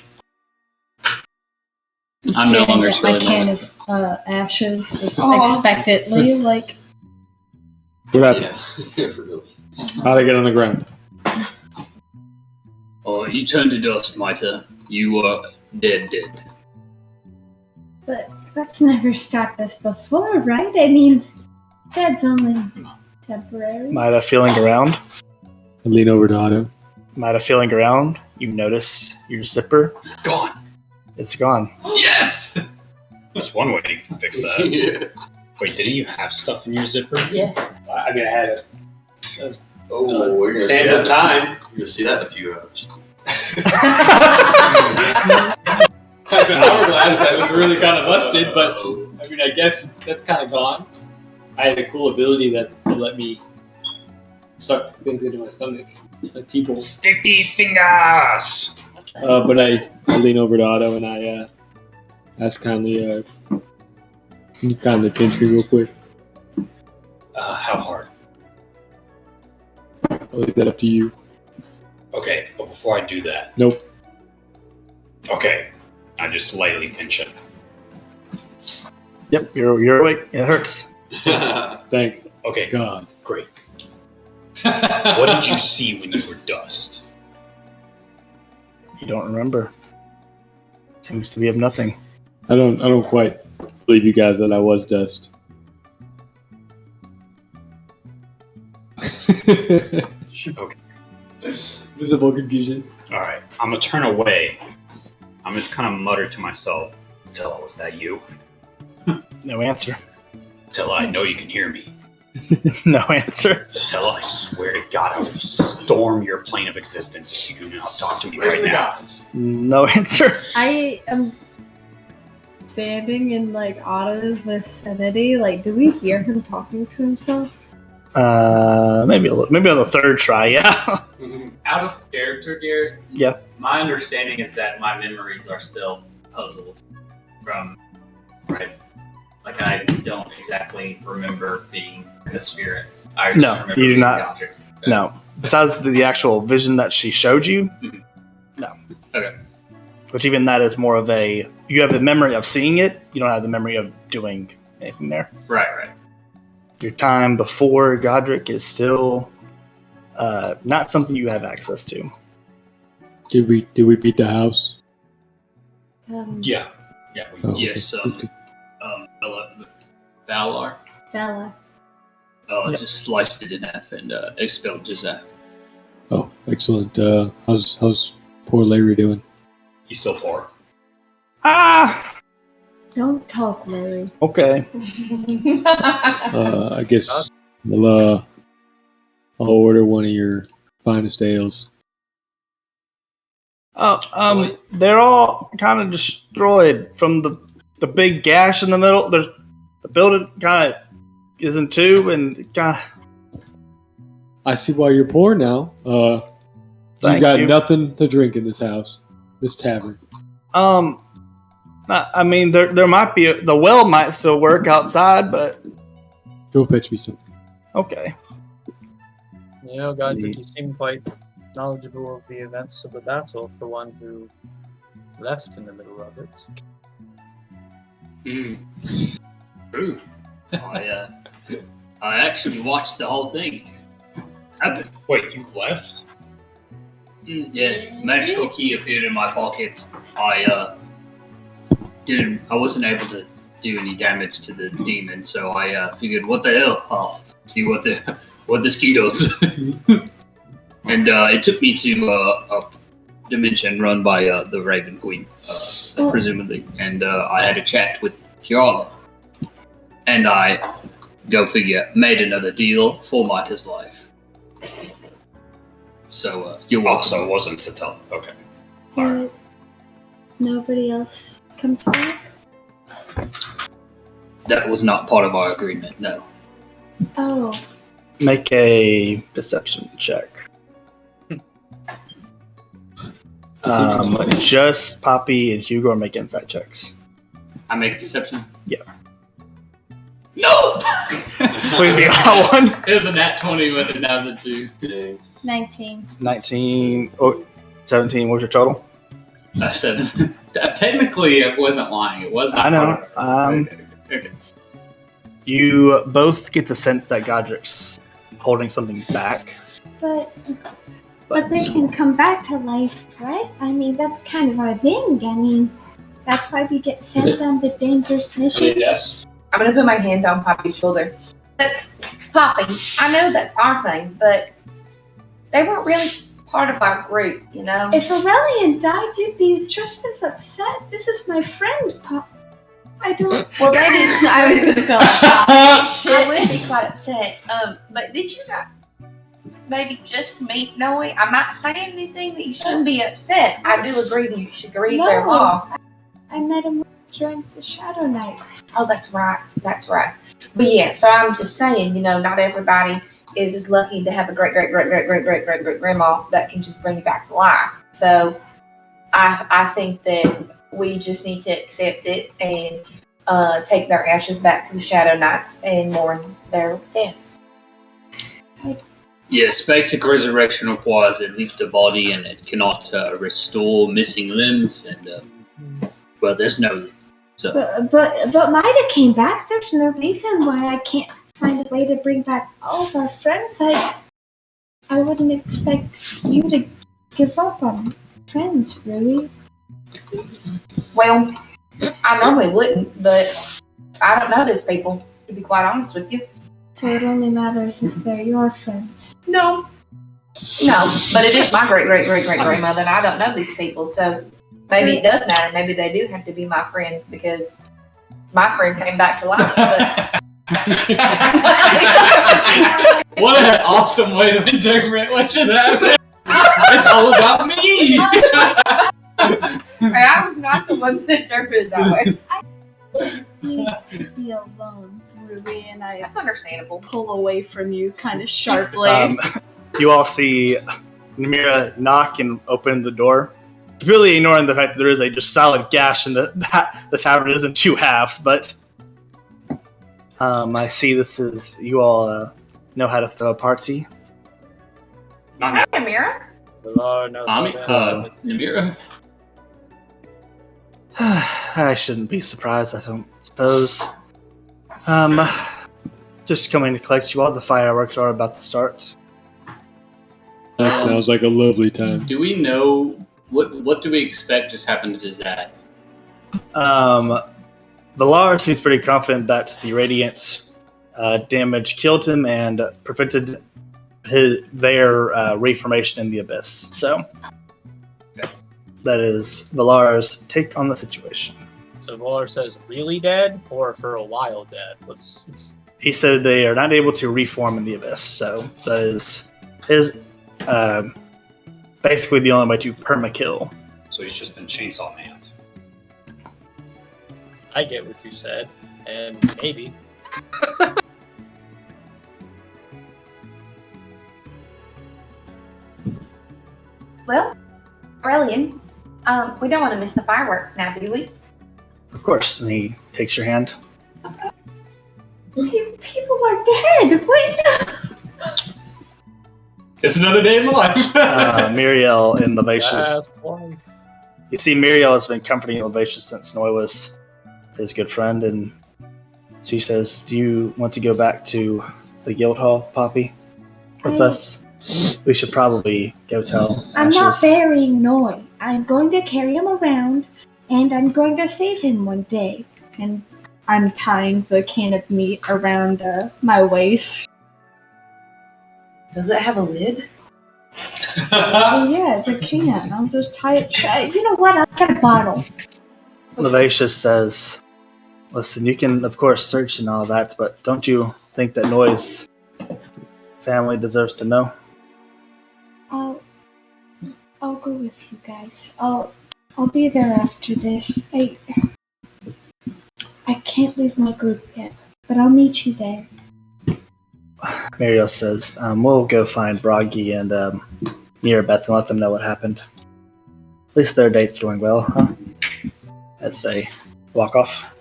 I'm no longer staring at my silly can of ashes, just expectantly, like. What happened? Yeah, really. How'd I get on the ground? Oh, you turned to dust, Maita. You were dead. But that's never stopped us before, right? I mean, that's only temporary. Maida feeling around. I lean over to Otto. Maida feeling around. You notice your zipper. Gone. It's gone. Yes! That's one way to fix that. Yeah. Wait, didn't you have stuff in your zipper? Yes. I mean, I had it. Oh, we're gonna see Sands of that. time. You're gonna see that in a few hours. I have an hourglass that was really kind of busted, but I mean, I guess that's kind of gone. I had a cool ability that let me suck things into my stomach, like people. Sticky fingers! But I lean over to Otto and I ask kindly, can you kindly pinch me real quick? How hard? I'll leave that up to you. Okay, but before I do that. Nope. Okay, I just lightly pinch it. Yep, you're awake. It hurts. Thank Okay, God. great. What did you see when you were dust? You don't remember. Seems to be of nothing. I don't quite believe you guys that I was dust. Okay. Visible confusion. Alright, I'm gonna turn away. I'm just kind of mutter to myself. Tella, was that you? No answer. Tella, I know you can hear me. No answer. So Tella, I swear to God, I will storm your plane of existence if you do not talk to me right now. No answer. I am standing in Otto's vicinity. Do we hear him talking to himself? Maybe on the third try. Yeah. Out of character, Garrett. Yeah. My understanding is that my memories are still puzzled from, right? I don't exactly remember being a spirit. I just No, remember you do being not. the object. No. Besides the actual vision that she showed you. Mhm. No. Okay. Which even that is more of a. You have the memory of seeing it. You don't have the memory of doing anything there. Right. Your time before Godric is still not something you have access to. Did we beat the house? Yeah. Oh, Yes, okay. Good. Valar. Bella. Just sliced it in half and expelled Jizza. Oh, excellent. How's poor Larry doing? He's still poor. Ah. Don't talk, Larry. Okay. I guess I'll order one of your finest ales. They're all kind of destroyed from the big gash in the middle. There's the building kind of is in two, and kind of. I see why you're poor now. You Thank got you. nothing to drink in this house, this tavern. I mean, there might be the well might still work outside, but Go fetch me something. okay. Godric, you seem quite knowledgeable of the events of the battle for one who left in the middle of it. True. I actually watched the whole thing happen. Wait, you left? Yeah, magical key appeared in my pocket. I wasn't able to do any damage to the demon, so I figured, what the hell? I'll see what this key does. And it took me to a dimension run by the Raven Queen, presumably, and I had a chat with Kiara, and I, go figure, made another deal for Marta's life. So you're welcome. So it wasn't Satel. Okay. Nobody else comes back? That was not part of our agreement, no. Oh, Make a perception check. Just Poppy and Hugo are making insight checks. I make a deception? Yeah. No! Please be got one. It was a nat 20 with it, now it's a 2. 19. 19. Oh, 17. What was your total? 7. Technically, I wasn't lying. It was not I know. part of it. Okay. You both get the sense that Godric's holding something back. But they can come back to life, right? I mean, that's kind of our thing. I mean, that's why we get sent on the dangerous missions. Yes. I'm gonna put my hand on Poppy's shoulder. But Poppy, I know that's our thing, but they weren't really part of our group, you know? If Aurelian died, you'd be just as upset. This is my friend, Pop. I don't. Well, they did. I was gonna go. I would be quite upset. But did you not maybe just meet Noe? I'm not saying anything that you shouldn't be upset. I do agree that you should grieve their loss. I met him during the Shadow Nights. Oh, that's right. That's right. But yeah, so I'm just saying, you know, not everybody is as lucky to have a great grandma that can just bring you back to life. So I think that we just need to accept it and take their ashes back to the Shadow Knights and mourn their death. Yes, basic resurrection requires at least a body, and it cannot restore missing limbs. And well, there's no. So But Maida came back. There's no reason why I can't find a way to bring back all of our friends. I wouldn't expect you to give up on friends, really. Well, I normally wouldn't, but I don't know these people, to be quite honest with you. So it only matters if they're your friends. No, but it is my great grandmother, and I don't know these people, so maybe it does matter. Maybe they do have to be my friends because my friend came back to life. But What an awesome way to interpret what just happened. It's all about me. I was not the one that interpreted that way. Just need to be alone, Ruby, and I That's understandable. pull away from you kind of sharply. You all see Namira knock and open the door, really ignoring the fact that there is a just solid gash in the tavern is in two halves. But I see this is you all know how to throw a party. Hi, Amira. The Lord knows Tommy, what Namira. I shouldn't be surprised, I don't suppose. Just coming to collect you all. The fireworks are about to start. That sounds like a lovely time. Do we know what do we expect just happened to Zad? Valar seems pretty confident that the radiant damage killed him and prevented their reformation in the abyss. So that is Valar's take on the situation. So Valar says, really dead or for a while dead? He said they are not able to reform in the abyss. So that is his basically the only way to perma-kill. So he's just been chainsaw man. I get what you said, and maybe. Well, Aurelian, we don't want to miss the fireworks now, do we? Of course, and he takes your hand. People are dead. Wait. It's another day in the life. Muriel and Levacious. Last wife. You see, Muriel has been comforting Levacious since Noi was his good friend, and she says, "Do you want to go back to the guild hall, Poppy, with us? We should probably go tell I'm Ashes." not burying Noi. I'm going to carry him around, and I'm going to save him one day. And I'm tying the can of meat around my waist. Does it have a lid? Oh, yeah, it's a can. I'll just tie it shut. You know what? I'll get a bottle. Levacious says, "Listen, you can, of course, search and all that, but don't you think that Noi's family deserves to know?" I'll go with you guys. I'll be there after this. I can't leave my group yet, but I'll meet you there. Mariel says, we'll go find Broggy and Mirabeth and let them know what happened. At least their date's going well, huh? As they walk off.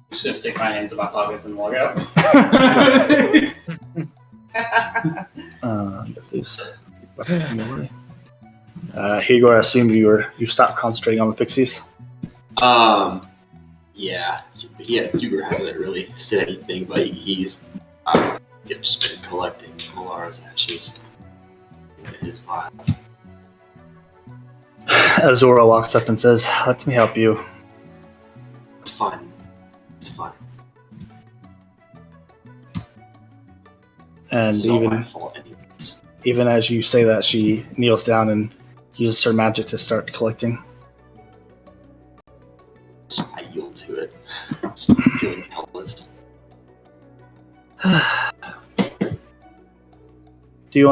Just gonna stick my hands in my pockets and walk out. Get these weapons from the way. Higor, I assume you stopped concentrating on the pixies. Yeah, Huger hasn't really said anything, but he's just been collecting Malara's ashes in his vial. Azora walks up and says, "Let me help you." It's fine. It's fine. And It's not my fault anyways. even as you say that, she kneels down and uses her magic to start collecting. I yield to it. Just feeling helpless. Do you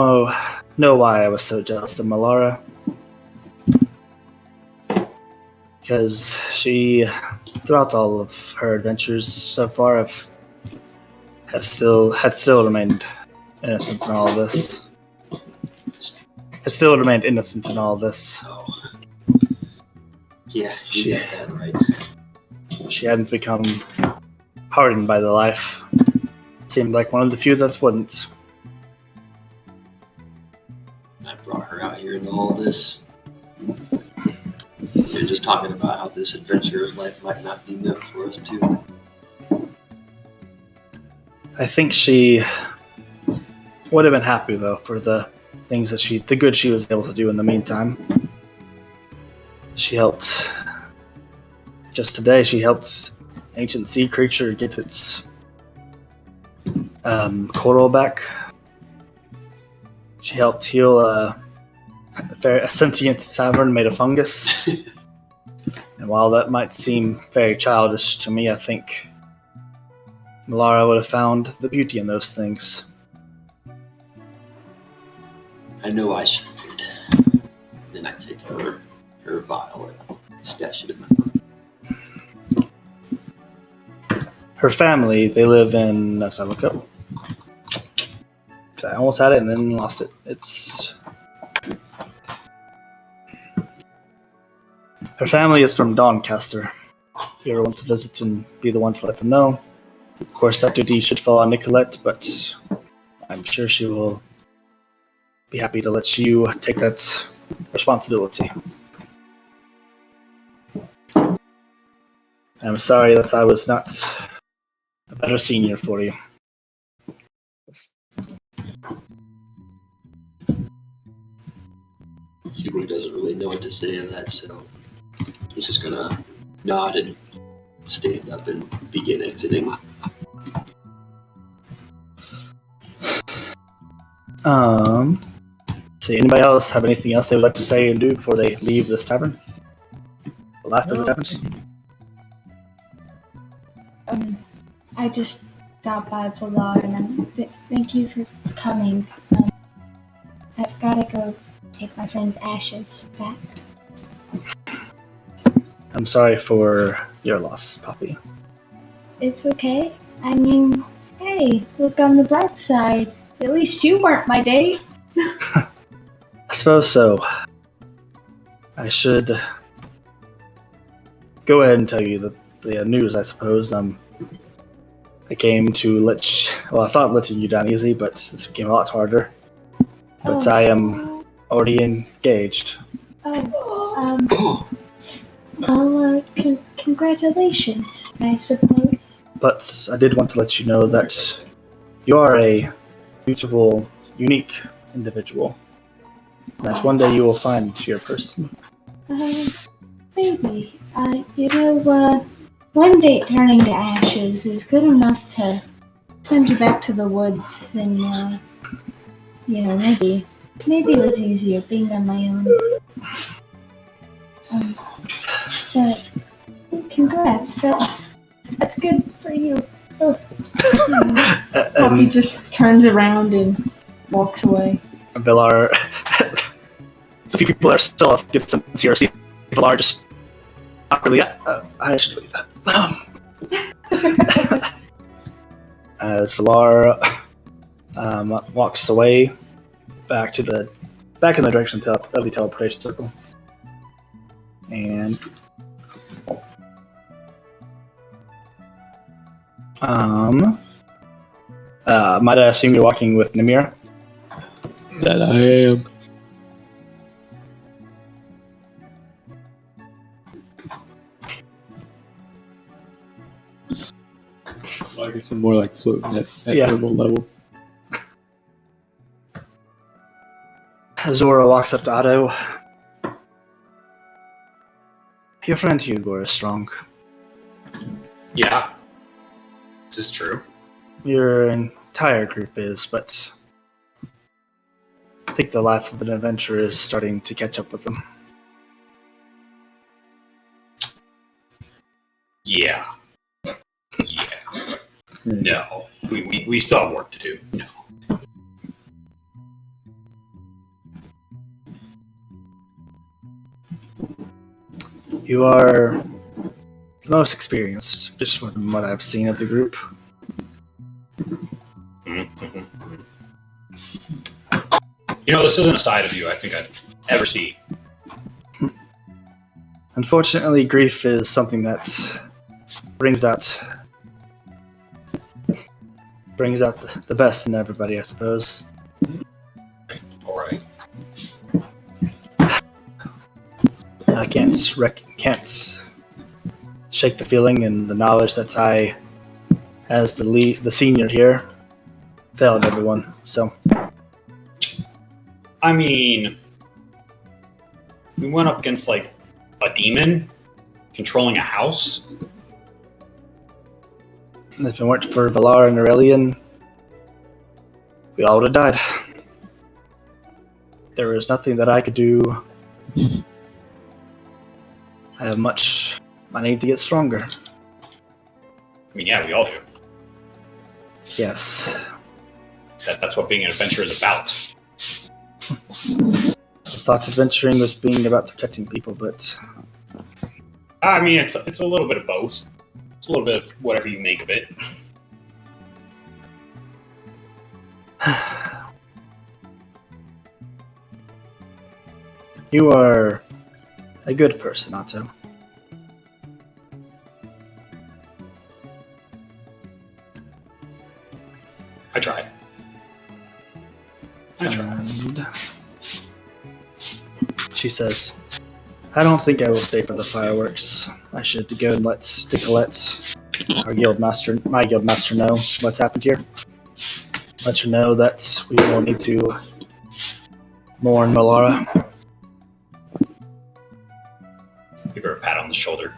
know why I was so jealous of Malara? Because she, throughout all of her adventures so far, had still remained innocent in all of this. Has still remained innocent in all of this. Oh. Yeah, you got that right. She hadn't become hardened by the life. Seemed like one of the few that wouldn't. I brought her out here into all this. They're just talking about how this adventurer's life might not be meant for us too. I think she would have been happy though for the things the good she was able to do in the meantime. She helped. Just today, she helped ancient sea creature get its coral back. She helped heal a sentient tavern made of fungus. And while that might seem very childish to me, I think Malara would have found the beauty in those things. I know I should do it. Then I take her vial and stash it in my book. Her family, they live in... Let's look up. I almost had it and then lost it. Her family is from Doncaster. If you ever want to visit and be the one to let them know. Of course, that duty should fall on Nicolette, but I'm sure she will be happy to let you take that responsibility. I'm sorry that I was not a better senior for you. Hugo doesn't really know what to say to that, so he's just gonna nod and stand up and begin exiting. See, anybody else have anything else they would like to say and do before they leave this tavern? The last of the taverns? I just stopped by Pilar and thank you for coming. I've got to go take my friend's ashes back. I'm sorry for your loss, Poppy. It's okay. I mean, hey, look on the bright side. At least you weren't my date. I suppose so. I should go ahead and tell you the news, I suppose. I came to I thought letting you down easy, but this became a lot harder. But I am already engaged. Congratulations, I suppose. But I did want to let you know that you are a beautiful, unique individual. That one day you will find your person. Maybe. One date turning to ashes is good enough to send you back to the woods, and maybe it was easier being on my own. But congrats, that's good for you. Oh. Poppy just turns around and walks away. Villar a few people are still off, get some CRC. Valar just not really. I should leave that. As Valar walks away back in the direction of the teleportation circle, and might I assume you're walking with Namira? That I am. Well, I guess I'm more like floating at Yeah. normal level. Zora walks up to Otto. Your friend Hugo is strong. Yeah. This is true. Your entire group is, but I think the life of an adventurer is starting to catch up with them. Yeah. Yeah. No. We still have work to do. No. You are the most experienced, just from what I've seen of the group. Mm-hmm. You know, this isn't a side of you I think I'd ever see. Unfortunately, grief is something that brings out the best in everybody, I suppose. All right. I can't shake the feeling and the knowledge that I, as the senior here, failed everyone. So, I mean, we went up against like a demon controlling a house. if it weren't for Valar and Aurelian, we all would have died. There was nothing that I could do. I have much I need to get stronger. I mean, yeah, we all do. Yes. That's what being an adventurer is about. I thought adventuring was being about protecting people, but I mean, it's a little bit of both. It's a little bit of whatever you make of it. you are a good person, Otto. I try. And she says, I don't think I will stay for the fireworks. I should go and let Nicolette, my guild master, know what's happened here. Let her know that we will need to mourn Malara. Give her a pat on the shoulder.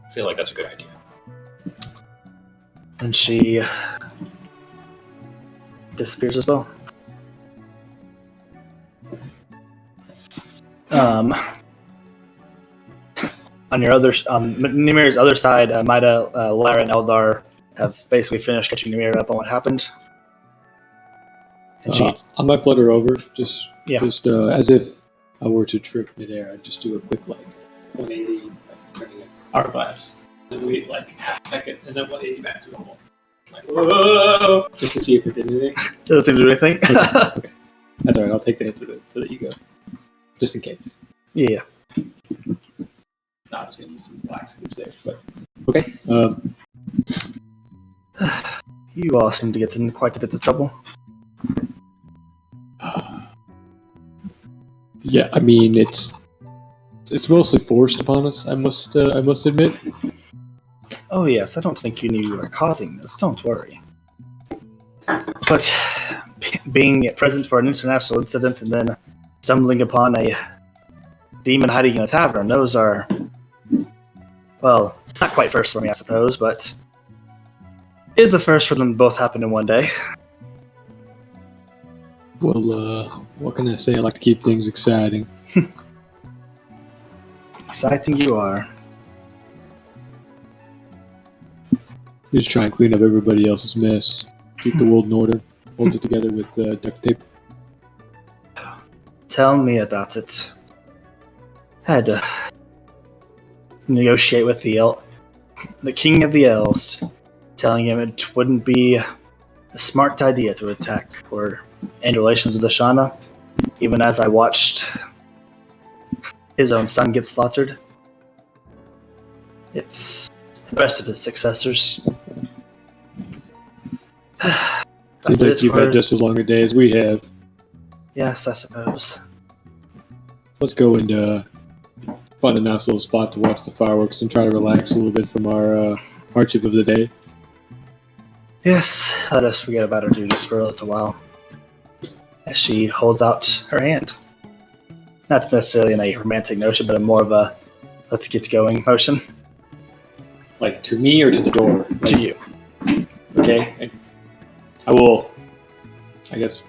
I feel like that's a good idea. And she disappears as well. On Nimir's other side, Maida, Lara, and Eldar have basically finished catching Nimir up on what happened. And I might flutter over, just Yeah. as if I were to trip midair. I'd just do a quick 180, turning an hourglass, and wait half a second, and then 180 back to normal. Whoa! Just to see if it did anything. doesn't seem to do anything. Okay, that's alright. I'll take the hit to the ego, just in case. Yeah. No, I was going to see some black scoops there, but okay. You all seem to get in quite a bit of trouble. Yeah, I mean it's mostly forced upon us. I must admit. Oh yes, I don't think you knew you were causing this. Don't worry. But being present for an international incident and then stumbling upon a demon hiding in a tavern, those are, well, not quite first for me, I suppose, but is the first for them both happen in one day. Well, what can I say? I like to keep things exciting. Exciting you are. Just try and clean up everybody else's mess. Keep the world in order. Hold it together with duct tape. Tell me about it. Had to negotiate with the king of the elves, telling him it wouldn't be a smart idea to attack or end relations with Ashana, even as I watched his own son get slaughtered. It's the rest of his successors. Seems like you've had just as long a day as we have. Yes, I suppose. Let's go and find a nice little spot to watch the fireworks and try to relax a little bit from our hardship of the day. Yes, let us forget about our duties for a little while. As she holds out her hand. Not necessarily in a romantic notion, but more of a let's get going motion. Like to me or to the door? To you. Okay. I will, I guess,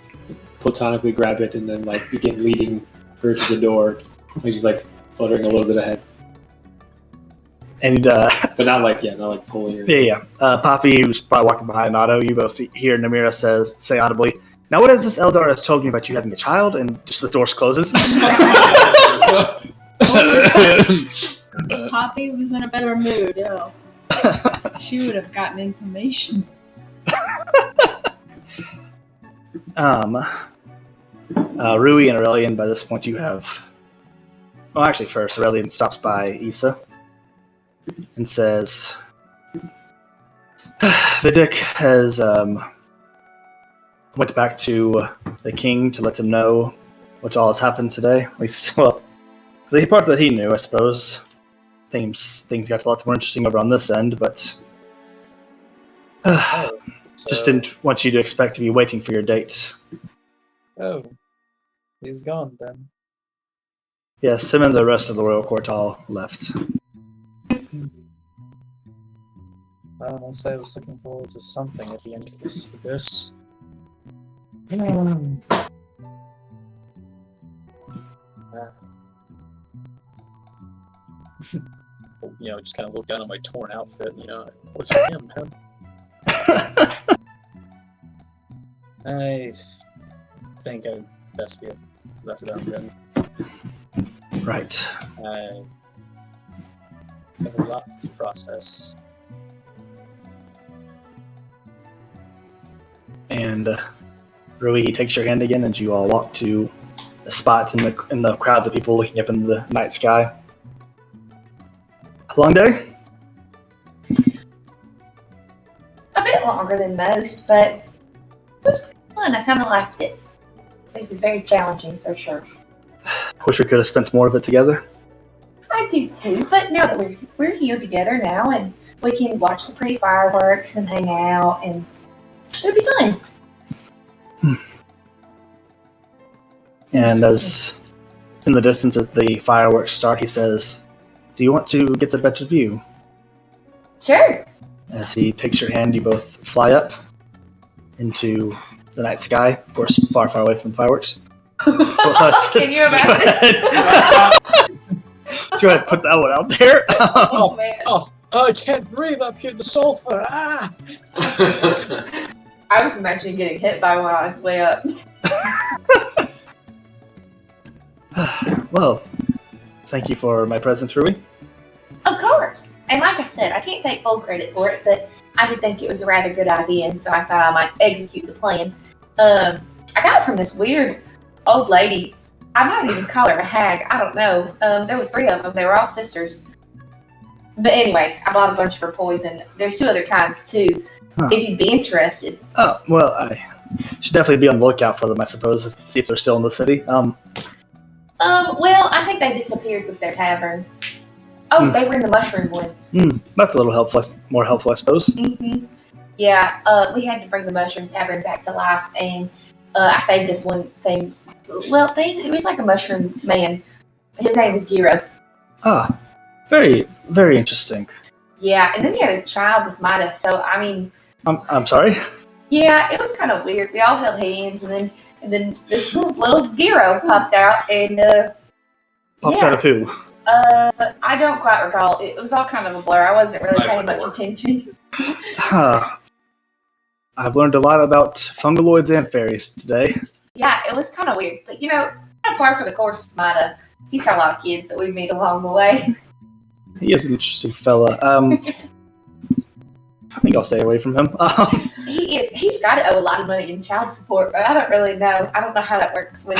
platonically grab it and then like begin leading her to the door. Like she's like fluttering a little bit ahead. And but not like pulling her. Yeah. Poppy, who's probably walking behind Otto, you both hear Namira say audibly, "Now what has this Eldar has told me about you having a child?" And just the door closes. Poppy was in a better mood. Oh. She would have gotten information. Rui and Aurelian, by this point you have... Well, actually first, Aurelian stops by Issa and says, Vidic has went back to the king to let him know what all has happened today. At least, well, the part that he knew, I suppose. Things got a lot more interesting over on this end, but just didn't want you to expect to be waiting for your date. Oh, he's gone then. Yes, him and the rest of the royal court all left. I'll say I was looking forward to something at the end of this. Just kind of look down at my torn outfit, what's for him, man? I think I'd best be left it undone. Right. I have a lot to process. And Rui, he takes your hand again, and you all walk to a spot in the crowds of people looking up in the night sky. Long day? A bit longer than most, but it was pretty fun. I kind of liked it. It was very challenging, for sure. Wish we could have spent more of it together. I do too, but now that we're here together now, and we can watch the pretty fireworks and hang out, and it'll be fun. And as in the distance as the fireworks start, he says, "Do you want to get the better view?" Sure. As he takes your hand, you both fly up into the night sky. Of course, far, far away from the fireworks. Can you imagine? Let's go ahead and put that one out there. Oh, man. I can't breathe up here, the sulfur. Ah! I was imagining getting hit by one on its way up. Well, thank you for my present, Rui. Of course. And like I said, I can't take full credit for it, but I did think it was a rather good idea, and so I thought I might execute the plan. I got it from this weird old lady. I might even call her a hag. I don't know. There were 3 of them. They were all sisters. But anyways, I bought a bunch for poison. There's 2 other kinds, too, if you'd be interested. Oh, well, I should definitely be on the lookout for them, I suppose, see if they're still in the city. Well, I think they disappeared with their tavern. Oh, they were in the mushroom one. That's a little more helpful, I suppose. Mm-hmm. Yeah, we had to bring the mushroom tavern back to life, and I saved this one thing. Well, it was like a mushroom man. His name is Giro. Ah, very, very interesting. Yeah, and then he had a child with Mida, so, I mean... I'm sorry? Yeah, it was kind of weird. We all held hands, and then this little Giro popped out, and, Popped out of who? I don't quite recall. It was all kind of a blur. I wasn't really paying much attention. I've learned a lot about fungaloids and fairies today. Yeah, it was kind of weird. But, Kind of par for the course for Mida. He's got a lot of kids that we meet along the way. He is an interesting fella. I think I'll stay away from him. He is. He's got to owe a lot of money in child support, but I don't really know. I don't know how that works when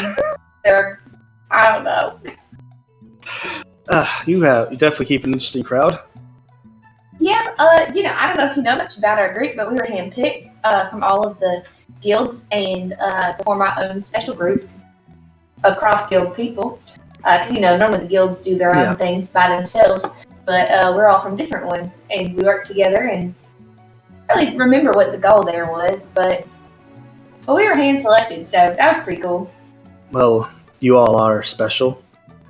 they're. I don't know. You definitely keep an interesting crowd. Yeah. I don't know if you know much about our group, but we were handpicked from all of the guilds and to form our own special group of cross-guild people. Because normally the guilds do their own things by themselves, but we're all from different ones, and we work together and. Really remember what the goal there was, but we were hand selected, so that was pretty cool. Well, you all are special,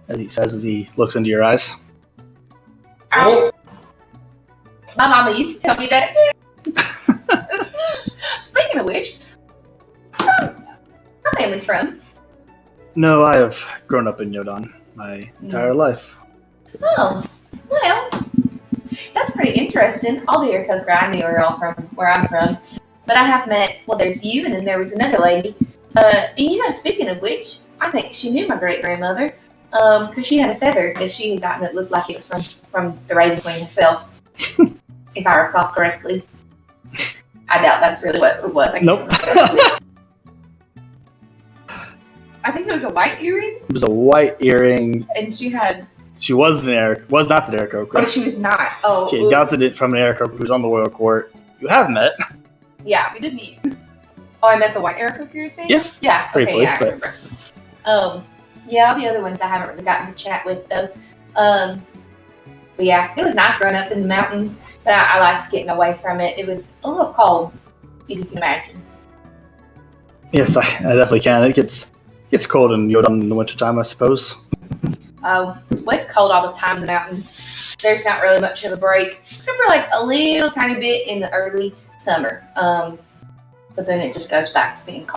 as he says as he looks into your eyes. My mama used to tell me that too. Speaking of which, my family's from. No, I have grown up in Yodan my entire life. Oh, well, that's pretty interesting. All the Iroquois I knew are all from where I'm from. But I have met, there's you, and then there was another lady. And speaking of which, I think she knew my great-grandmother because she had a feather that she had gotten that looked like it was from the Raven Queen herself, if I recall correctly. I doubt that's really what it was. Nope. I think it was a white earring. It was a white earring. And she had... She was not an Aarakocra. Oh, she was not. Oh, she had gotten it from an Aarakocra who was on the royal court. You have met. Yeah, we did meet. Oh, I met the white Aarakocra you were saying? Yeah. Yeah, briefly, okay, yeah, I remember. Yeah, all the other ones I haven't really gotten to chat with, though. But yeah, it was nice growing up in the mountains, but I liked getting away from it. It was a little cold, if you can imagine. Yes, I definitely can. It gets cold in Yodan in the wintertime, I suppose. Well, it's cold all the time in the mountains. There's not really much of a break, except for like a little tiny bit in the early summer. But then it just goes back to being cold.